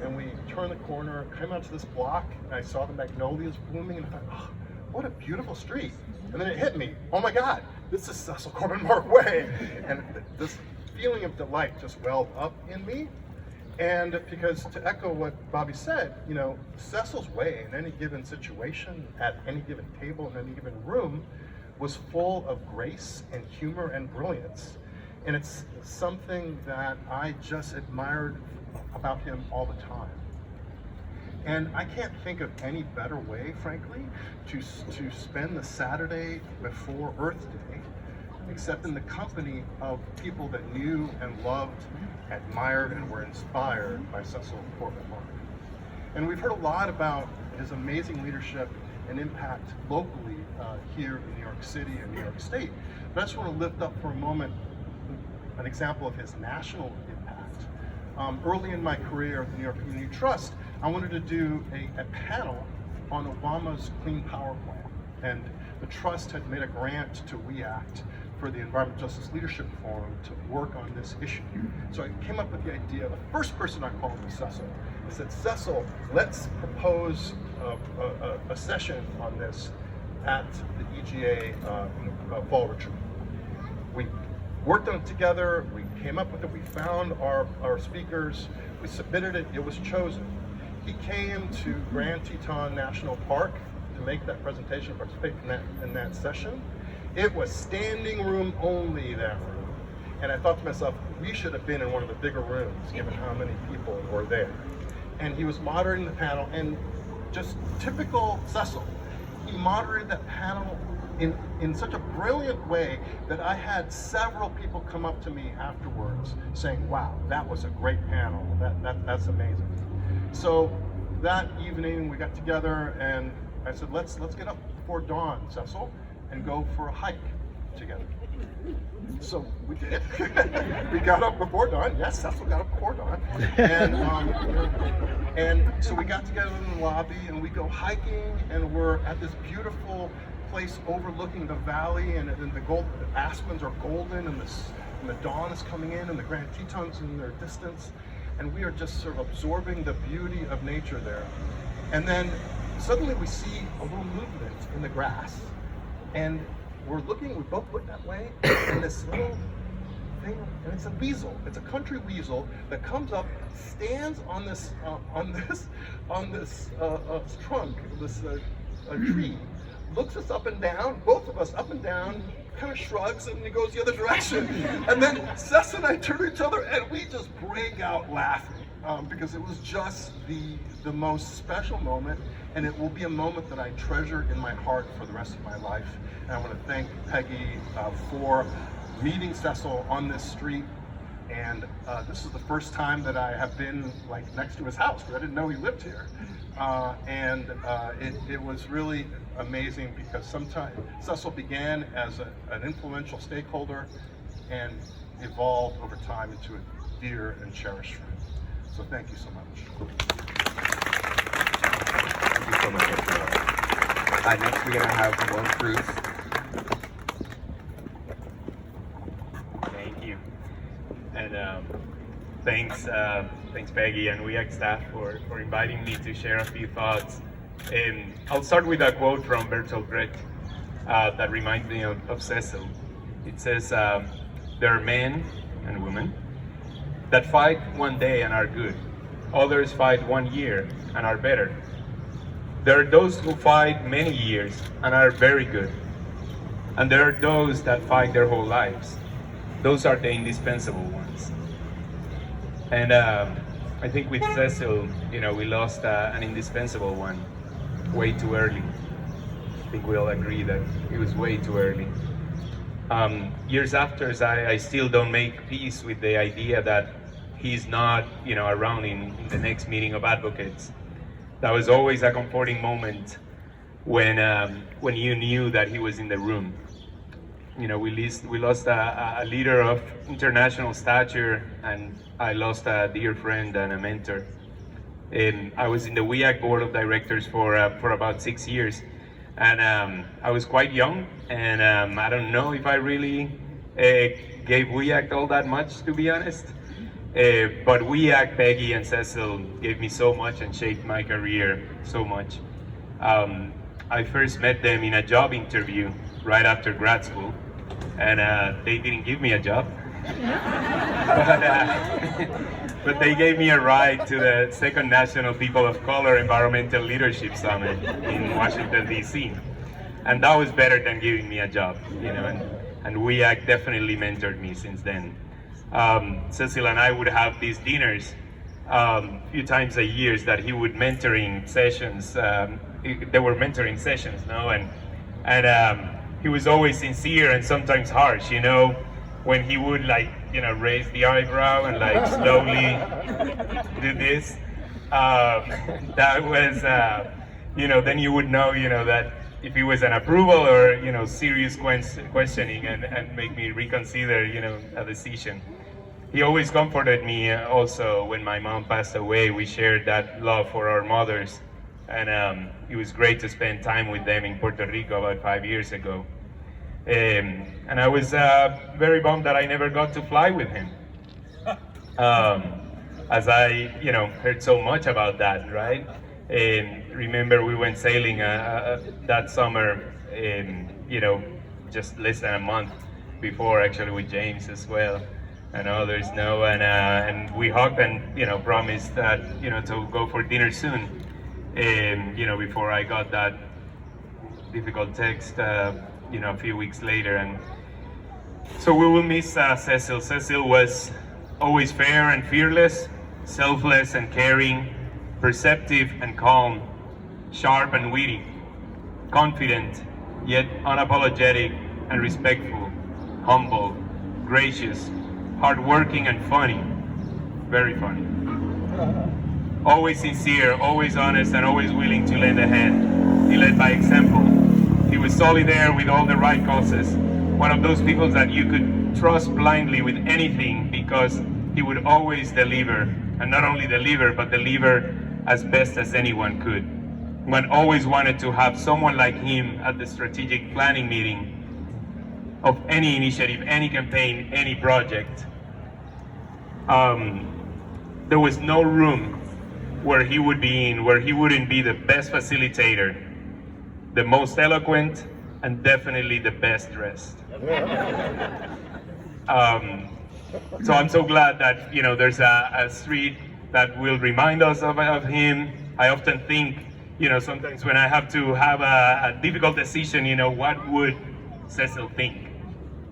and we turned the corner, came out to this block, and I saw the magnolias blooming, and I thought, oh, what a beautiful street. And then it hit me, oh my God, this is Cecil Corbin-Mark Way. And this feeling of delight just welled up in me. And because to echo what Bobby said, Cecil's way in any given situation, at any given table, in any given room, was full of grace and humor and brilliance. And it's something that I just admired about him all the time. And I can't think of any better way, frankly, to spend the Saturday before Earth Day, except in the company of people that knew and loved, admired, and were inspired by Cecil Corbin-Mark. And we've heard a lot about his amazing leadership and impact locally here in New York City and New York State. But I just want to lift up for a moment an example of his national impact. Early in my career at the New York Community Trust, I wanted to do a panel on Obama's Clean Power Plan. And the trust had made a grant to WEACT for the Environmental Justice Leadership Forum to work on this issue. So I came up with the idea. The first person I called was Cecil. I said, Cecil, let's propose a session on this at the EGA fall retreat. We worked on it together, we came up with it, we found our speakers, we submitted it, it was chosen. He came to Grand Teton National Park to make that presentation, participate in that session. It was standing room only, that room. And I thought to myself, we should have been in one of the bigger rooms, given how many people were there. And he was moderating the panel, and just typical Cecil, he moderated that panel in such a brilliant way that I had several people come up to me afterwards saying, wow, that was a great panel, that's amazing. So that evening we got together and I said, let's get up before dawn, Cecil, and go for a hike together. So we did. We got up before dawn. Yes, Cecil got up before dawn. And so we got together in the lobby and we go hiking, and we're at this beautiful place overlooking the valley, and the aspens are golden, and the dawn is coming in, and the Grand Tetons in their distance, and we are just sort of absorbing the beauty of nature there. And then suddenly we see a little movement in the grass, and we both look that way, and this little thing, and it's a weasel. It's a country weasel that comes up, stands on this trunk, this tree, looks us up and down, both of us up and down, kind of shrugs, and he goes the other direction. And then Cess and I turn to each other, and we just break out laughing because it was just the most special moment, and it will be a moment that I treasure in my heart for the rest of my life. And I want to thank Peggy for meeting Cecil on this street. And this is the first time that I have been next to his house, because I didn't know he lived here. It was really amazing because Cecil began as an influential stakeholder and evolved over time into a dear and cherished friend. So thank you so much. Thank you so much. Next we're going to have Will Cruz. Thank you. And thanks Peggy and WEAC staff for inviting me to share a few thoughts. I'll start with a quote from Bertolt Brecht that reminds me of Cecil. It says, there are men and women that fight one day and are good. Others fight 1 year and are better. There are those who fight many years and are very good. And there are those that fight their whole lives. Those are the indispensable ones. And I think with Cecil, we lost an indispensable one way too early. I think we all agree that it was way too early. Years after, I still don't make peace with the idea that he's not, around in the next meeting of advocates. That was always a comforting moment when you knew that he was in the room. We lost a leader of international stature, and I lost a dear friend and a mentor. I was in the WEAC board of directors for about 6 years, and I was quite young, and I don't know if I really gave WEAC all that much, to be honest. But WEAC, Peggy, and Cecil gave me so much and shaped my career so much. I first met them in a job interview right after grad school, and they didn't give me a job. But they gave me a ride to the second National People of Color Environmental Leadership Summit in Washington, D.C. And that was better than giving me a job, and WEAC definitely mentored me since then. Cecil and I would have these dinners a few times a year that he would mentoring sessions. There were mentoring sessions, and he was always sincere and sometimes harsh, when he would raise the eyebrow and slowly do this. That was, then you would know, that if it was an approval or, serious questioning and make me reconsider, a decision. He always comforted me also when my mom passed away. We shared that love for our mothers. and it was great to spend time with them in Puerto Rico about 5 years ago. And I was very bummed that I never got to fly with him, as I, heard so much about that, right? Remember, we went sailing that summer, just less than a month before, actually, with James as well, and others know. And we hugged and promised that to go for dinner soon. Before I got that difficult text, a few weeks later. And so we will miss Cecil. Cecil was always fair and fearless, selfless and caring, perceptive and calm, sharp and witty, confident, yet unapologetic and respectful, humble, gracious, hardworking and funny, very funny. Always sincere, always honest, and always willing to lend a hand. He led by example. He was solidaire with all the right causes. One of those people that you could trust blindly with anything because he would always deliver. And not only deliver, but deliver as best as anyone could. One always wanted to have someone like him at the strategic planning meeting of any initiative, any campaign, any project. There was no room where he would be in, where he wouldn't be the best facilitator, the most eloquent, and definitely the best dressed. So I'm so glad that there's a street that will remind us of him. I often think, sometimes when I have to have a difficult decision, what would Cecil think,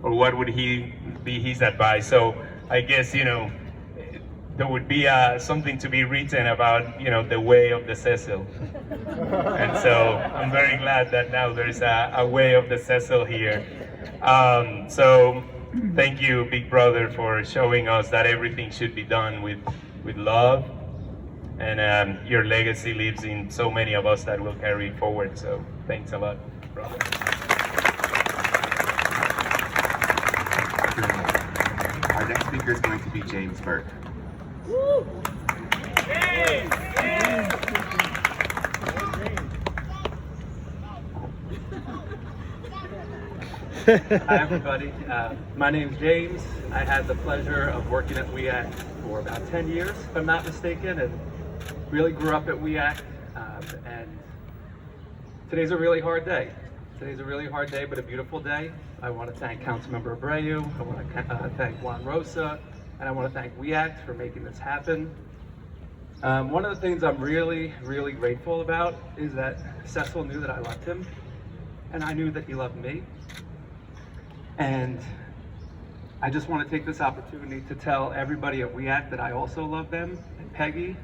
or what would be his advice? So I guess there would be something to be written about the way of the Cecil. And so I'm very glad that now there's a way of the Cecil here. So thank you, Big Brother, for showing us that everything should be done with love. And your legacy lives in so many of us that will carry it forward. So thanks a lot, brother. Our next speaker is going to be James Burke. Hi everybody, my name's James. I had the pleasure of working at WEAC for about 10 years, if I'm not mistaken, and really grew up at WEAC. And today's a really hard day. Today's a really hard day, but a beautiful day. I want to thank Councilmember Abreu, I want to thank Juan Rosa, and I want to thank WEAC for making this happen. One of the things I'm really, really grateful about is that Cecil knew that I loved him, and I knew that he loved me. And I just want to take this opportunity to tell everybody at WEAC that I also love them. And Peggy,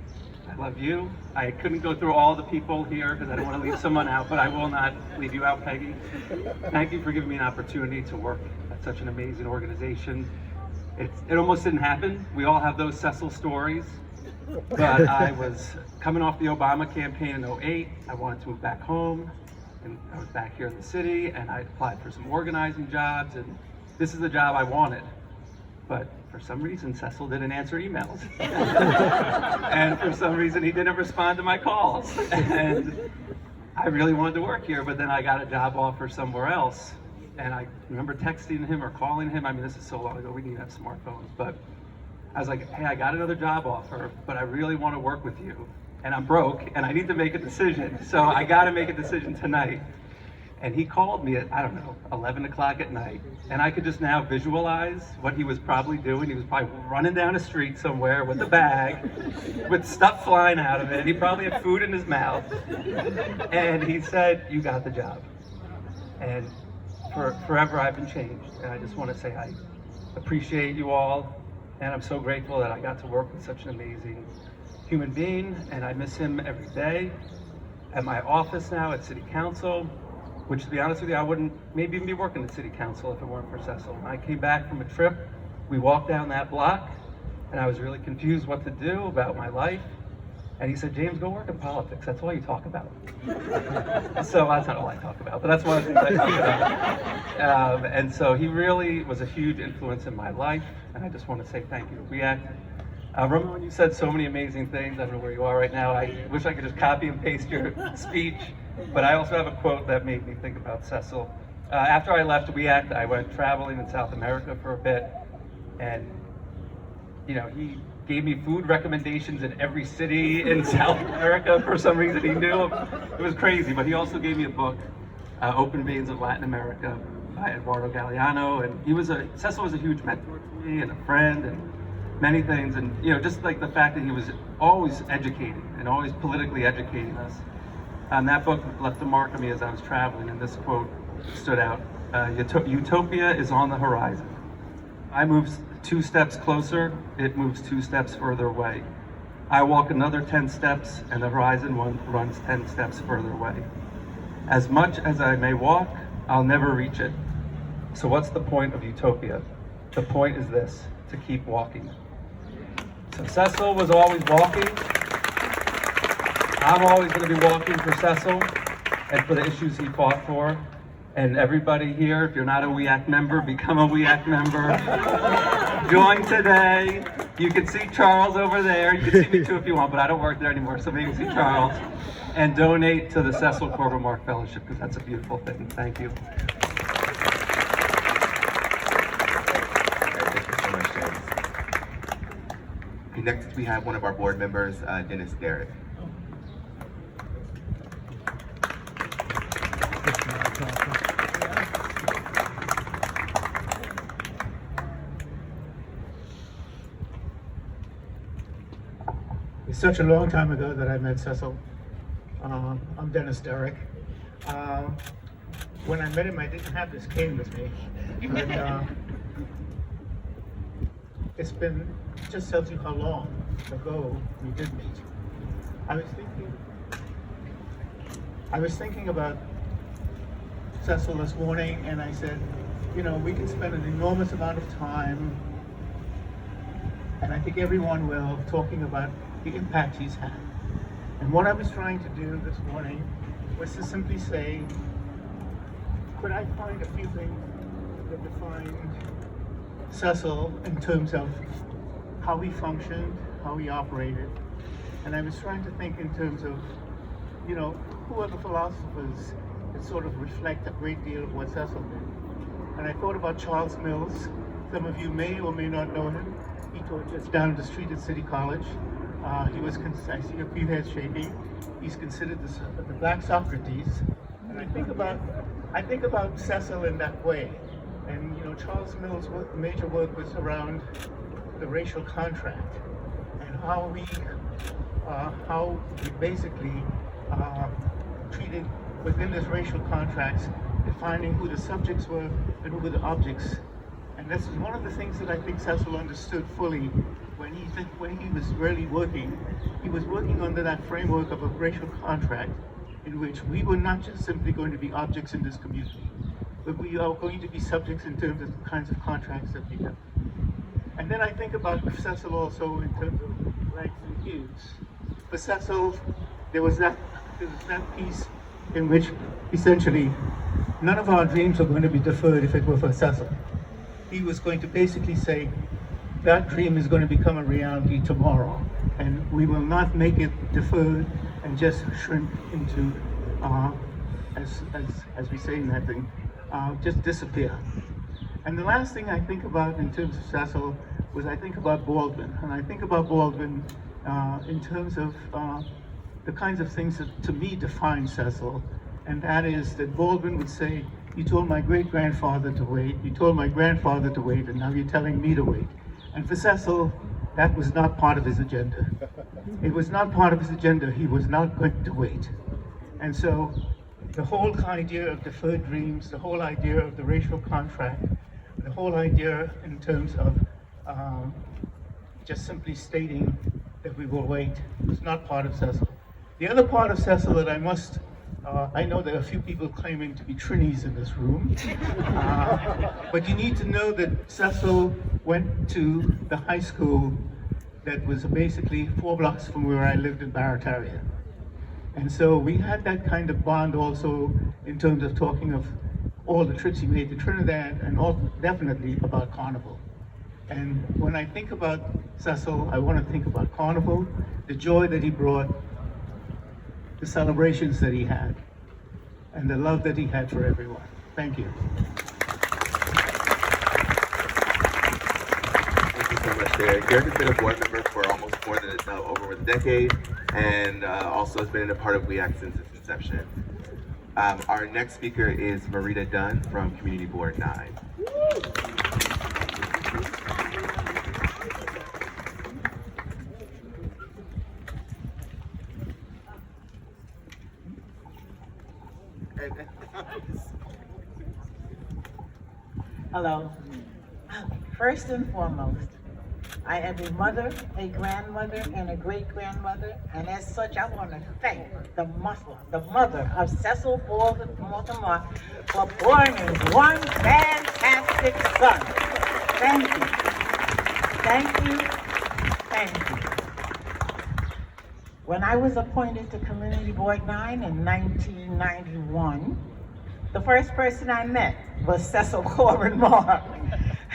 I love you. I couldn't go through all the people here because I don't want to leave someone out, but I will not leave you out, Peggy. Thank you for giving me an opportunity to work at such an amazing organization. It almost didn't happen. We all have those Cecil stories. But I was coming off the Obama campaign in 2008. I wanted to move back home. And I was back here in the city, and I applied for some organizing jobs, and this is the job I wanted. But for some reason, Cecil didn't answer emails. And for some reason, he didn't respond to my calls. And I really wanted to work here, but then I got a job offer somewhere else. And I remember texting him or calling him. I mean, this is so long ago, we didn't have smartphones. But I was like, hey, I got another job offer, but I really want to work with you. And I'm broke, and I need to make a decision. So I got to make a decision tonight. And he called me at, 11 o'clock at night. And I could just now visualize what he was probably doing. He was probably running down a street somewhere with a bag, with stuff flying out of it. He probably had food in his mouth. And he said, you got the job. And forever I've been changed. And I just want to say I appreciate you all. And I'm so grateful that I got to work with such an amazing human being, and I miss him every day. At my office now at City Council, which to be honest with you, I wouldn't maybe even be working at City Council if it weren't for Cecil. When I came back from a trip, we walked down that block, and I was really confused what to do about my life. And he said, James, go work in politics. That's all you talk about. So that's not all I talk about, but that's one of the things I talk about. And so he really was a huge influence in my life, and I just want to say thank you to WEAC. Ramon, you said so many amazing things. I don't know where you are right now. I wish I could just copy and paste your speech, but I also have a quote that made me think about Cecil. After I left WEACT, I went traveling in South America for a bit, and he gave me food recommendations in every city in South America for some reason he knew. It was crazy, but he also gave me a book, Open Veins of Latin America by Eduardo Galeano, and Cecil was a huge mentor to me and a friend and many things, and just like the fact that he was always educating and always politically educating us. And that book left a mark on me as I was traveling, and this quote stood out. Utopia is on the horizon. I move 2 steps closer, it moves 2 steps further away. I walk another 10 steps, and the horizon runs 10 steps further away. As much as I may walk, I'll never reach it. So what's the point of utopia? The point is this, to keep walking. So Cecil was always walking. I'm always going to be walking for Cecil and for the issues he fought for. And everybody here, if you're not a WEACT member, become a WEACT member. Join today. You can see Charles over there. You can see me too if you want, but I don't work there anymore, so maybe see Charles. And donate to the Cecil Corbin-Mark Fellowship, because that's a beautiful thing. Thank you. Next, we have one of our board members, Dennis Derrick. It's such a long time ago that I met Cecil. I'm Dennis Derrick. When I met him, I didn't have this cane with me. But, it's been, just tells you how long ago we did meet. I was thinking about Cecil this morning, and I said, we can spend an enormous amount of time, and I think everyone will, talking about the impact he's had. And what I was trying to do this morning was to simply say, could I find a few things that defined Cecil in terms of how he functioned, how he operated. And I was trying to think in terms of, who are the philosophers that sort of reflect a great deal of what Cecil did. And I thought about Charles Mills. Some of you may or may not know him. He taught just down the street at City College. He was, I see a few heads shaking. He's considered the Black Socrates. And I think about Cecil in that way. And Charles Mills' major work was around the racial contract and how we basically treated within this racial contracts, defining who the subjects were and who were the objects. And this is one of the things that I think Cecil understood fully when he was really working. He was working under that framework of a racial contract in which we were not just simply going to be objects in this community, but we are going to be subjects in terms of the kinds of contracts that we have. And then I think about Cecil also in terms of rights and views. For Cecil, there was that piece in which essentially none of our dreams are going to be deferred if it were for Cecil. He was going to basically say, that dream is going to become a reality tomorrow, and we will not make it deferred and just shrink into, as we say in that thing, just disappear. And the last thing I think about in terms of Cecil was I think about Baldwin. And I think about Baldwin in terms of the kinds of things that to me define Cecil. And that is that Baldwin would say, you told my great-grandfather to wait, you told my grandfather to wait, and now you're telling me to wait. And for Cecil, that was not part of his agenda. It was not part of his agenda. He was not going to wait. And so the whole idea of deferred dreams, the whole idea of the racial contract, the whole idea in terms of just simply stating that we will wait was not part of Cecil. The other part of Cecil that I know there are a few people claiming to be Trinis in this room, but you need to know that Cecil went to the high school that was basically 4 blocks from where I lived in Barataria. And so we had that kind of bond also in terms of talking of all the trips he made to Trinidad and also definitely about Carnival. And when I think about Cecil, I want to think about Carnival, the joy that he brought, the celebrations that he had, and the love that he had for everyone. Thank you. Thank you so much, Derek. Derek has been a board member for almost over a decade, and also has been a part of WEAC since its inception. Our next speaker is Marita Dunn from Community Board 9. Hello. First and foremost, I am a mother, a grandmother, and a great-grandmother, and as such, I want to thank the mother of Cecil Corbin-Mark for born as one fantastic son. Thank you. Thank you. Thank you. When I was appointed to Community Board 9 in 1991, the first person I met was Cecil Corbin-Mark.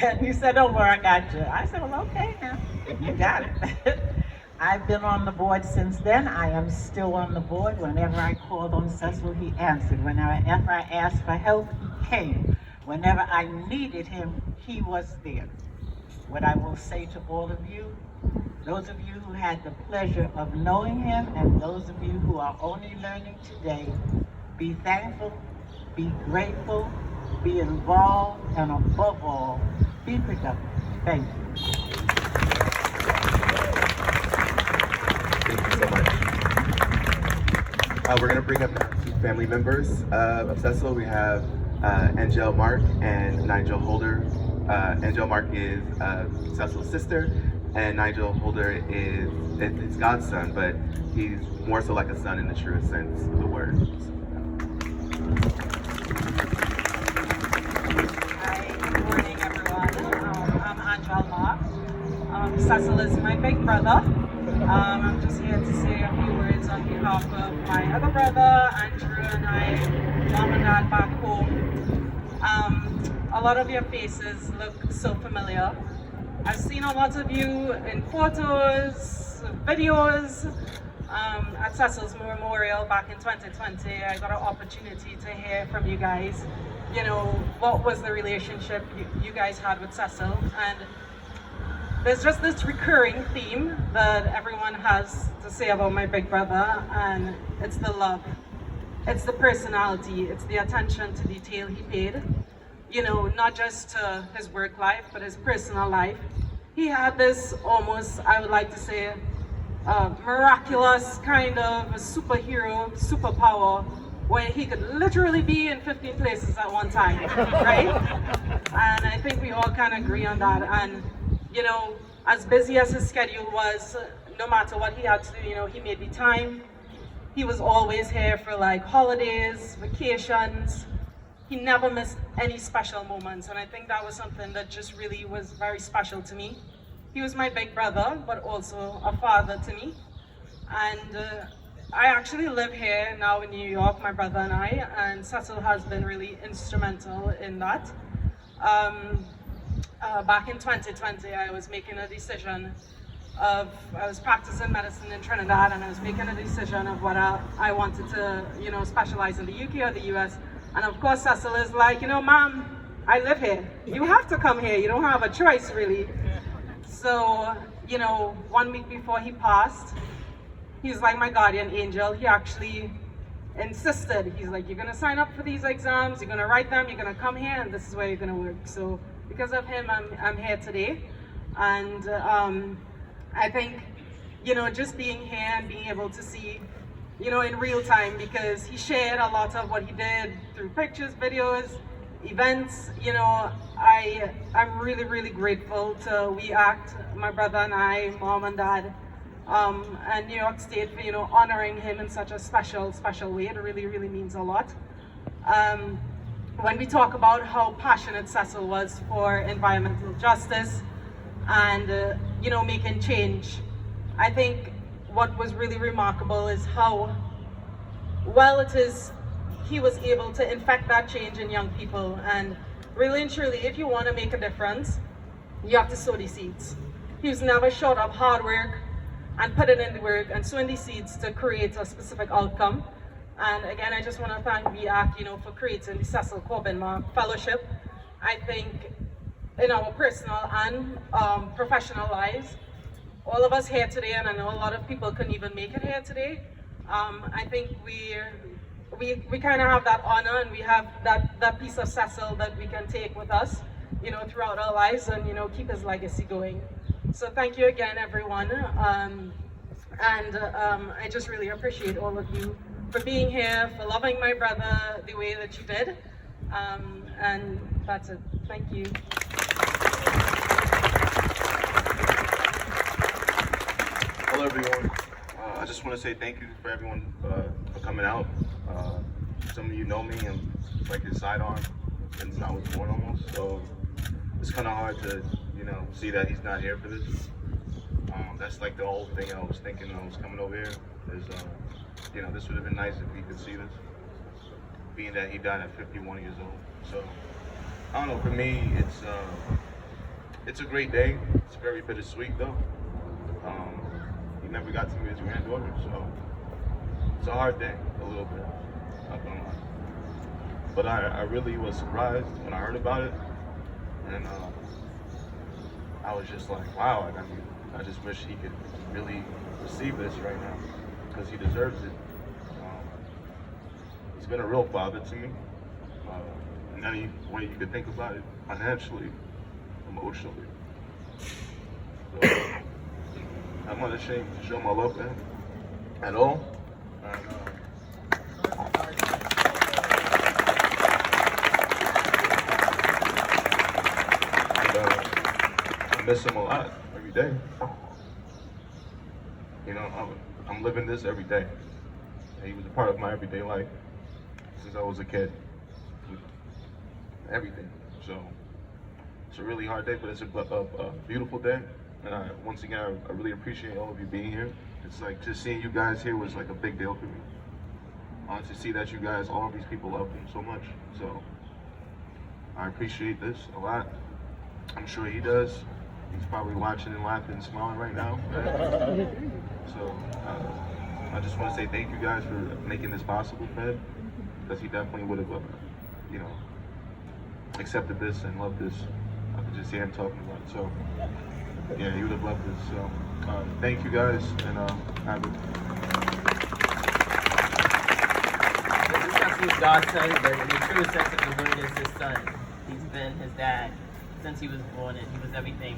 And he said, "Don't worry, I got you." I said, "Well, okay now, you got it." I've been on the board since then. I am still on the board. Whenever I called on Cecil, he answered. Whenever I asked for help, he came. Whenever I needed him, he was there. What I will say to all of you, those of you who had the pleasure of knowing him, and those of you who are only learning today, be thankful, be grateful, be involved, and above all, be productive. Thank you. Thank you so much. We're going to bring up now two family members of Cecil. We have Angel Mark and Nigel Holder. Angel Mark is Cecil's sister, and Nigel Holder is his godson, but he's more so like a son in the truest sense of the word. Cecil is my big brother. I'm just here to say a few words on behalf of my other brother, Andrew, and mom and dad back home. A lot of your faces look so familiar. I've seen a lot of you in photos, videos. At Cecil's memorial back in 2020, I got an opportunity to hear from you guys, you know, what was the relationship you guys had with Cecil. And there's just this recurring theme that everyone has to say about my big brother, and it's the love. It's the personality, it's the attention to detail he paid. You know, not just to his work life, but his personal life. He had this almost, I would like to say, miraculous kind of a superhero, superpower, where he could literally be in 15 places at one time, right? And I think we all kind of agree on that. And you know, as busy as his schedule was, no matter what he had to do, you know, he made the time. He was always here for like holidays, vacations. He never missed any special moments, and I think that was something that just really was very special to me. He was my big brother, but also a father to me. And I actually live here now in New York, my brother and I, and Cecil has been really instrumental in that. Back in 2020, I was making a decision I was practicing medicine in Trinidad, and I was making a decision of what I wanted to, you know, specialize in the UK or the US. And of course, Cecil is like, you know, Mom, I live here. You have to come here. You don't have a choice, really. So, you know, 1 week before he passed, he's like my guardian angel. He actually insisted. He's like, you're going to sign up for these exams. You're going to write them. You're going to come here, and this is where you're going to work. So because of him, I'm here today. And I think, you know, just being here and being able to see, you know, in real time, because he shared a lot of what he did through pictures, videos, events. You know, I'm really, really grateful to WeAct, my brother and I, mom and dad, and New York State for, you know, honoring him in such a special, special way. It really, really means a lot. When we talk about how passionate Cecil was for environmental justice and, you know, making change, I think what was really remarkable is how well it is he was able to infect that change in young people. And really and truly, if you want to make a difference, you have to sow these seeds. he was never short of hard work and putting in the work and sowing the seeds to create a specific outcome. And again, I just want to thank VAC, for creating the Cecil Corbin-Mark Fellowship. I think in our personal and professional lives, all of us here today, and I know a lot of people couldn't even make it here today, I think we kind of have that honor, and we have that piece of Cecil that we can take with us, throughout our lives, and keep his legacy going. So thank you again, everyone, I just really appreciate all of you for being here, for loving my brother the way that you did, and that's it. Thank you. Hello, everyone. I just want to say thank you for everyone for coming out. Some of you know me, I'm like his sidearm since I was born almost, so it's kind of hard to, see that he's not here for this. That's like the whole thing I was thinking when I was coming over here, is, this would have been nice if he could see this, being that he died at 51 years old. So, I don't know, for me, it's a great day. It's very bittersweet, though. He never got to meet his granddaughter, so it's a hard day, a little bit, not gonna lie. But I really was surprised when I heard about it, and I was just like, wow, I just wish he could really receive this right now, because he deserves it. He's been a real father to me, in any way you could think about it, financially, emotionally. So, I'm not ashamed to show my love to him at all. I miss him a lot every day. I'm living this every day. He was a part of my everyday life since I was a kid. Everything. So it's a really hard day, but it's a beautiful day. And once again, I really appreciate all of you being here. It's like, just seeing you guys here was like a big deal for me. To see that you guys, all of these people love him so much. So I appreciate this a lot. I'm sure he does. He's probably watching and laughing and smiling right now. So I just want to say thank you guys for making this possible for him, because he definitely would have, accepted this and loved this. I could just hear him talking about it. So yeah, he would have loved this. So thank you guys, and have it. This is Cecil's godson, but in the true sense of the word is his son. He's been his dad since he was born, and he was everything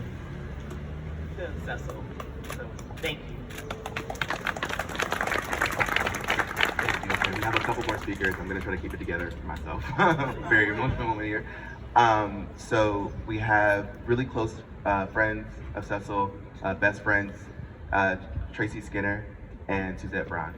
to Cecil. So thank you. Okay, we have a couple more speakers. I'm gonna try to keep it together for myself. Very emotional moment here. So we have really close friends of Cecil, best friends, Tracy Skinner and Suzette Brown.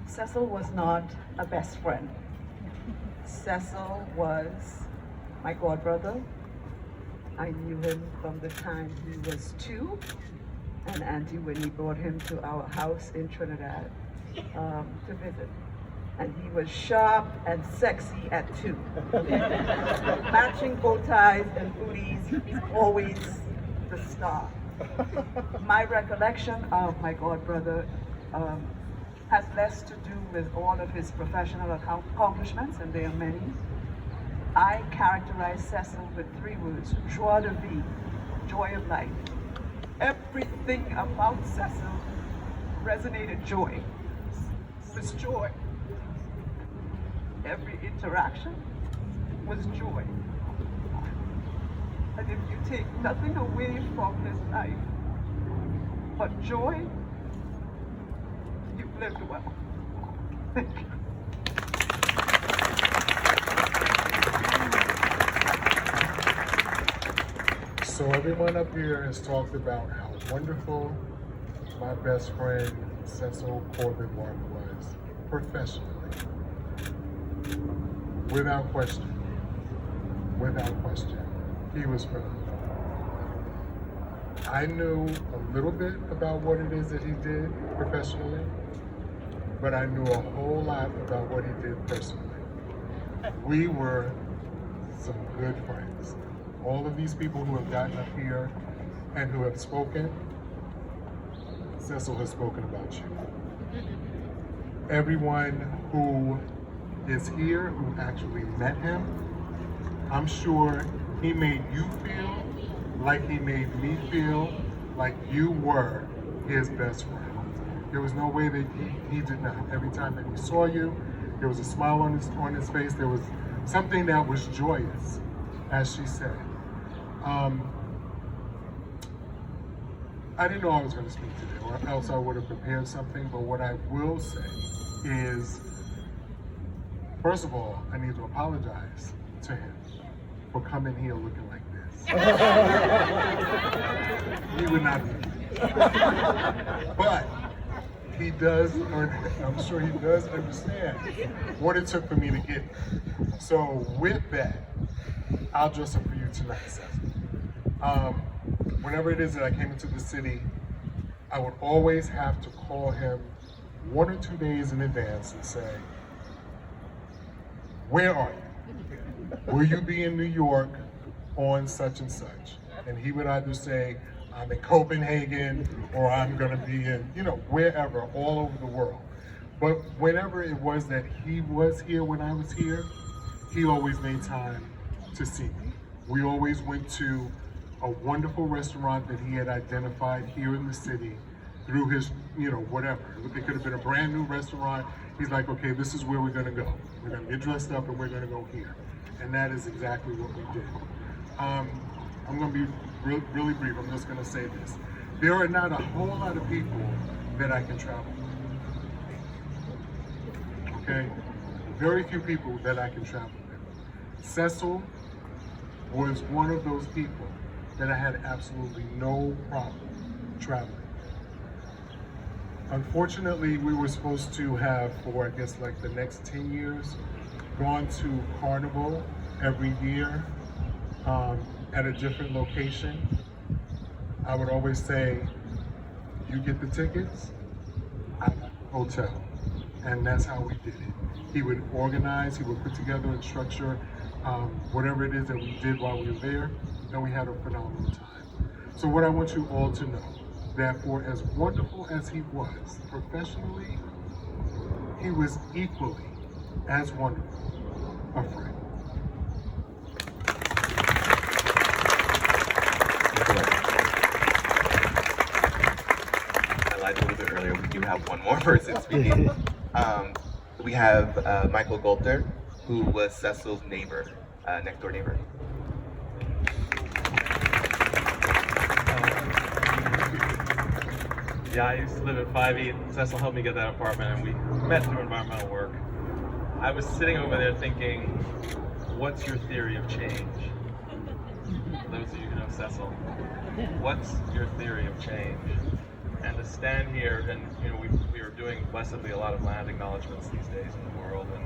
Cecil was not a best friend. Cecil was my godbrother. I knew him from the time he was 2, and Auntie Winnie brought him to our house in Trinidad to visit. And he was sharp and sexy at 2. Matching bow ties and booties, always the star. My recollection of my godbrother has less to do with all of his professional accomplishments, and there are many. I characterize Cecil with 3 words: joie de vie, joy of life. Everything about Cecil resonated joy. It was joy. Every interaction was joy. And if you take nothing away from his life but joy, you've lived well. Thank you. So everyone up here has talked about how wonderful my best friend Cecil Corbin-Mark was professionally. Without question, without question. He was phenomenal. I knew a little bit about what it is that he did professionally, but I knew a whole lot about what he did personally. We were some good friends. All of these people who have gotten up here and who have spoken, Cecil has spoken about you. Everyone who is here, who actually met him, I'm sure he made you feel like he made me feel like you were his best friend. There was no way that he did not. Every time that he saw you, there was a smile on his face. There was something that was joyous, as she said. I didn't know I was going to speak today, or else I would have prepared something, but what I will say is, first of all, I need to apologize to him for coming here looking like this. He would not be here. But he does, or I'm sure he does understand what it took for me to get here. So with that, I'll dress up for you tonight, Cecil. Whenever it is that I came into the city, I would always have to call him 1 or 2 days in advance and say, where are you? Will you be in New York on such and such? And he would either say, I'm in Copenhagen, or I'm gonna be in, wherever, all over the world. But whenever it was that he was here when I was here, he always made time to see me. We always went to a wonderful restaurant that he had identified here in the city through his, whatever. It could have been a brand new restaurant. He's like, okay, this is where we're gonna go. We're gonna get dressed up and we're gonna go here. And that is exactly what we did. I'm gonna be really brief. I'm just gonna say this. There are not a whole lot of people that I can travel with. Okay? Very few people that I can travel with. Cecil was one of those people that I had absolutely no problem traveling. Unfortunately, we were supposed to have, for I guess like the next 10 years, gone to Carnival every year at a different location. I would always say, you get the tickets, I got the hotel. And that's how we did it. He would organize, he would put together and structure whatever it is that we did while we were there, and we had a phenomenal time. So what I want you all to know, that for as wonderful as he was professionally, he was equally as wonderful a friend. I lied a little bit earlier. We do have one more person speaking. We have Michael Golter, who was Cecil's neighbor, next door neighbor. Yeah, I used to live at 5E. Cecil helped me get that apartment, and we met through environmental work. I was sitting over there thinking, what's your theory of change? For those of you who know Cecil, what's your theory of change? And to stand here, and we are doing blessedly a lot of land acknowledgements these days in the world, and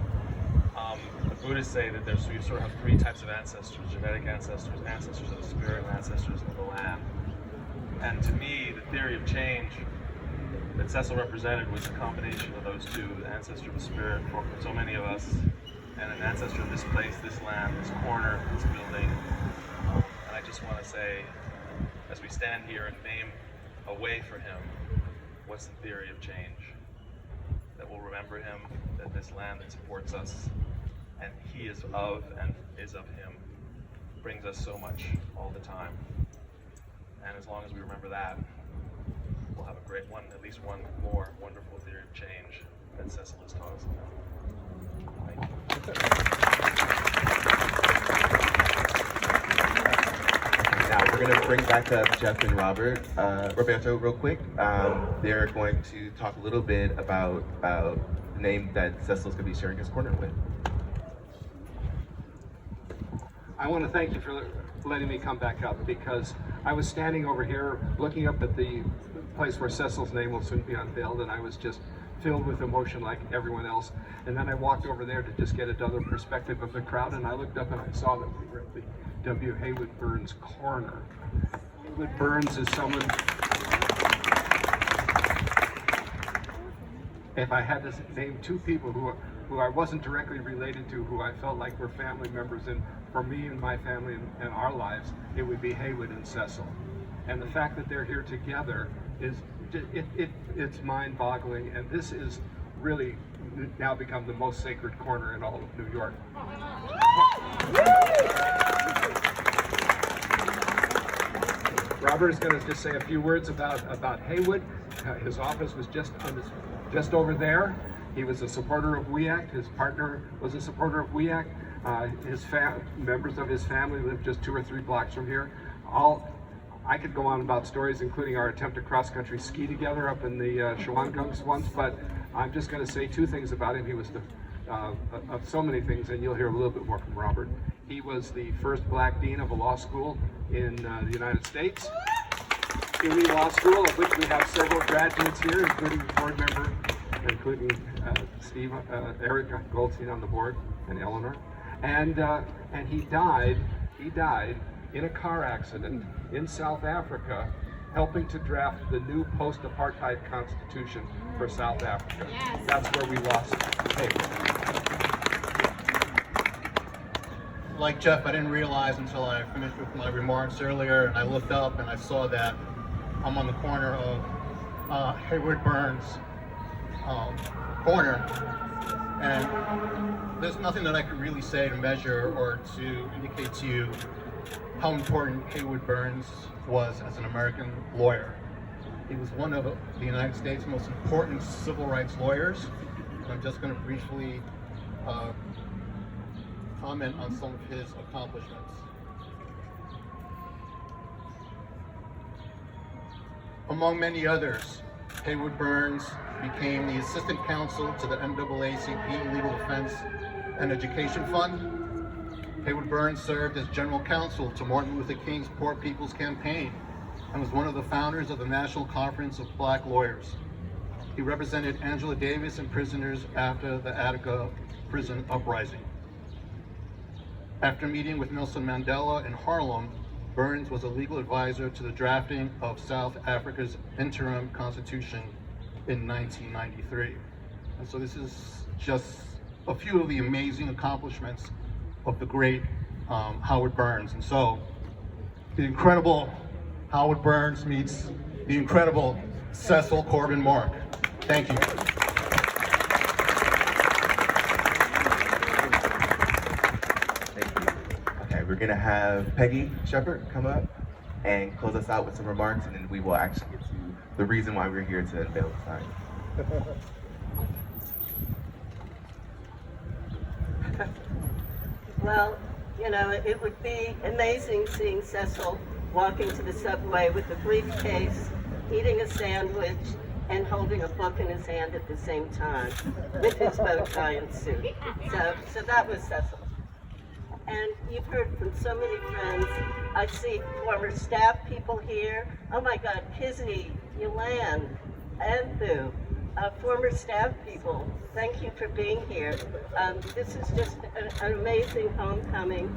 the Buddhists say that you sort of have 3 types of ancestors: genetic ancestors, ancestors of the spirit, and ancestors of the land. And to me, the theory of change that Cecil represented was a combination of those two: the ancestor of the spirit for so many of us, and an ancestor of this place, this land, this corner, this building. And I just want to say, as we stand here and name a way for him, what's the theory of change? That we'll remember him, that this land that supports us, and he is of and is of him, brings us so much all the time. And as long as we remember that, we'll have a great one, at least one more wonderful theory of change that Cecil has taught us about. Now we're going to bring back up Jeff and Roberto real quick. They're going to talk a little bit about the name that Cecil's going to be sharing his corner with. I want to thank you for letting me come back up, because I was standing over here looking up at the place where Cecil's name will soon be unveiled, and I was just filled with emotion like everyone else. And then I walked over there to just get another perspective of the crowd, and I looked up and I saw that we were at the W. Haywood Burns Corner. Haywood Burns is someone, if I had to name two people who I wasn't directly related to, who I felt like were family members, and for me and my family and our lives, it would be Haywood and Cecil. And the fact that they're here together is, it's mind-boggling, and this is really now become the most sacred corner in all of New York. Robert is going to just say a few words about Haywood. His office was just over there. He was a supporter of WEACT. His partner was a supporter of WEACT. Members of his family lived just 2 or 3 blocks from here. I could go on about stories, including our attempt to cross-country ski together up in the Shawangunk once, but I'm just going to say 2 things about him. He was of so many things, and you'll hear a little bit more from Robert. He was the first black dean of a law school in the United States, CUNY Law School, of which we have several graduates here, including a board member, including Eric Goldstein on the board, and Eleanor. And he died in a car accident in South Africa, helping to draft the new post-apartheid constitution for South Africa. Yes. That's where we lost Haywood. Like Jeff, I didn't realize until I finished with my remarks earlier, and I looked up and I saw that I'm on the corner of Haywood Burns corner, and there's nothing that I could really say to measure or to indicate to you how important Haywood Burns was as an American lawyer. He was one of the United States' most important civil rights lawyers, and I'm just going to briefly comment on some of his accomplishments. Among many others, Haywood Burns became the assistant counsel to the NAACP Legal Defense and Education Fund. Haywood Burns served as general counsel to Martin Luther King's Poor People's Campaign and was one of the founders of the National Conference of Black Lawyers. He represented Angela Davis and prisoners after the Attica prison uprising. After meeting with Nelson Mandela in Harlem, Burns was a legal advisor to the drafting of South Africa's interim constitution in 1993. And so this is just a few of the amazing accomplishments of the great Howard Burns. And so the incredible Howard Burns meets the incredible Cecil Corbin-Mark. Thank you. We're gonna have Peggy Shepard come up and close us out with some remarks, and then we will actually get to the reason why we're here to unveil the sign. Well, you know, it would be amazing seeing Cecil walking to the subway with a briefcase, eating a sandwich, and holding a book in his hand at the same time with his bow tie and suit. So that was Cecil. And you've heard from so many friends. I see former staff people here. Oh my God, Kizzy, Yolan, Anthu, former staff people. Thank you for being here. This is just an amazing homecoming.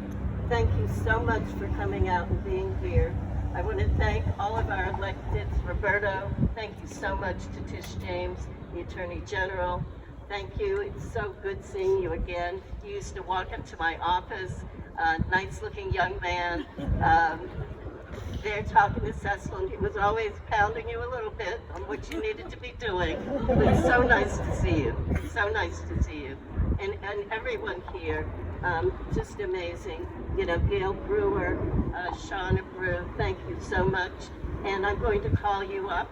Thank you so much for coming out and being here. I want to thank all of our electeds. Roberto, thank you so much to Tish James, the Attorney General. Thank you. It's so good seeing you again. You used to walk into my office, nice-looking young man, there talking to Cecil, and he was always pounding you a little bit on what you needed to be doing. But it's so nice to see you. It's so nice to see you. And everyone here, just amazing. You know, Gail Brewer, Shauna Brew, thank you so much. And I'm going to call you up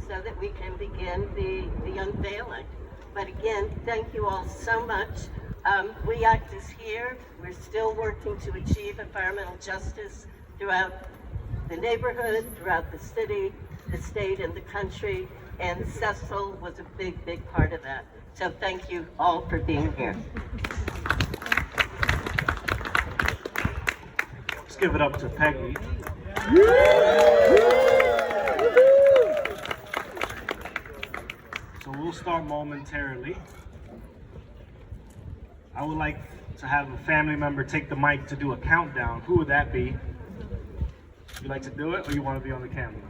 so that we can begin the unveiling. But again, thank you all so much. WEACT is here. We're still working to achieve environmental justice throughout the neighborhood, throughout the city, the state, and the country. And Cecil was a big, big part of that. So thank you all for being here. Let's give it up to Peggy. So we'll start momentarily. I would like to have a family member take the mic to do a countdown. Who would that be? You like to do it, or you want to be on the camera?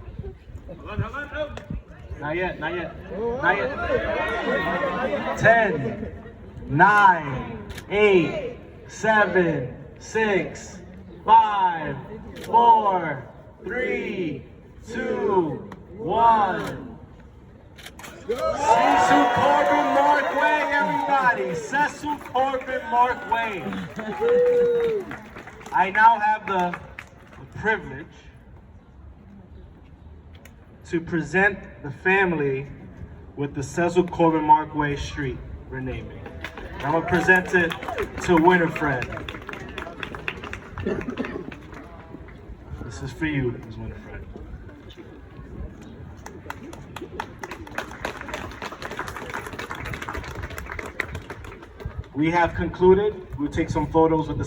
Not yet, not yet, not yet. 10, 9, 8, 7, 6, 5, 4, 3, 2, 1. Cecil Corbin-Mark Way, everybody. Cecil Corbin-Mark Way. I now have the privilege to present the family with the Cecil Corbin-Mark Way street renaming. I'm gonna present it to Winifred. This is for you, Ms. Winifred. We have concluded. We'll take some photos with the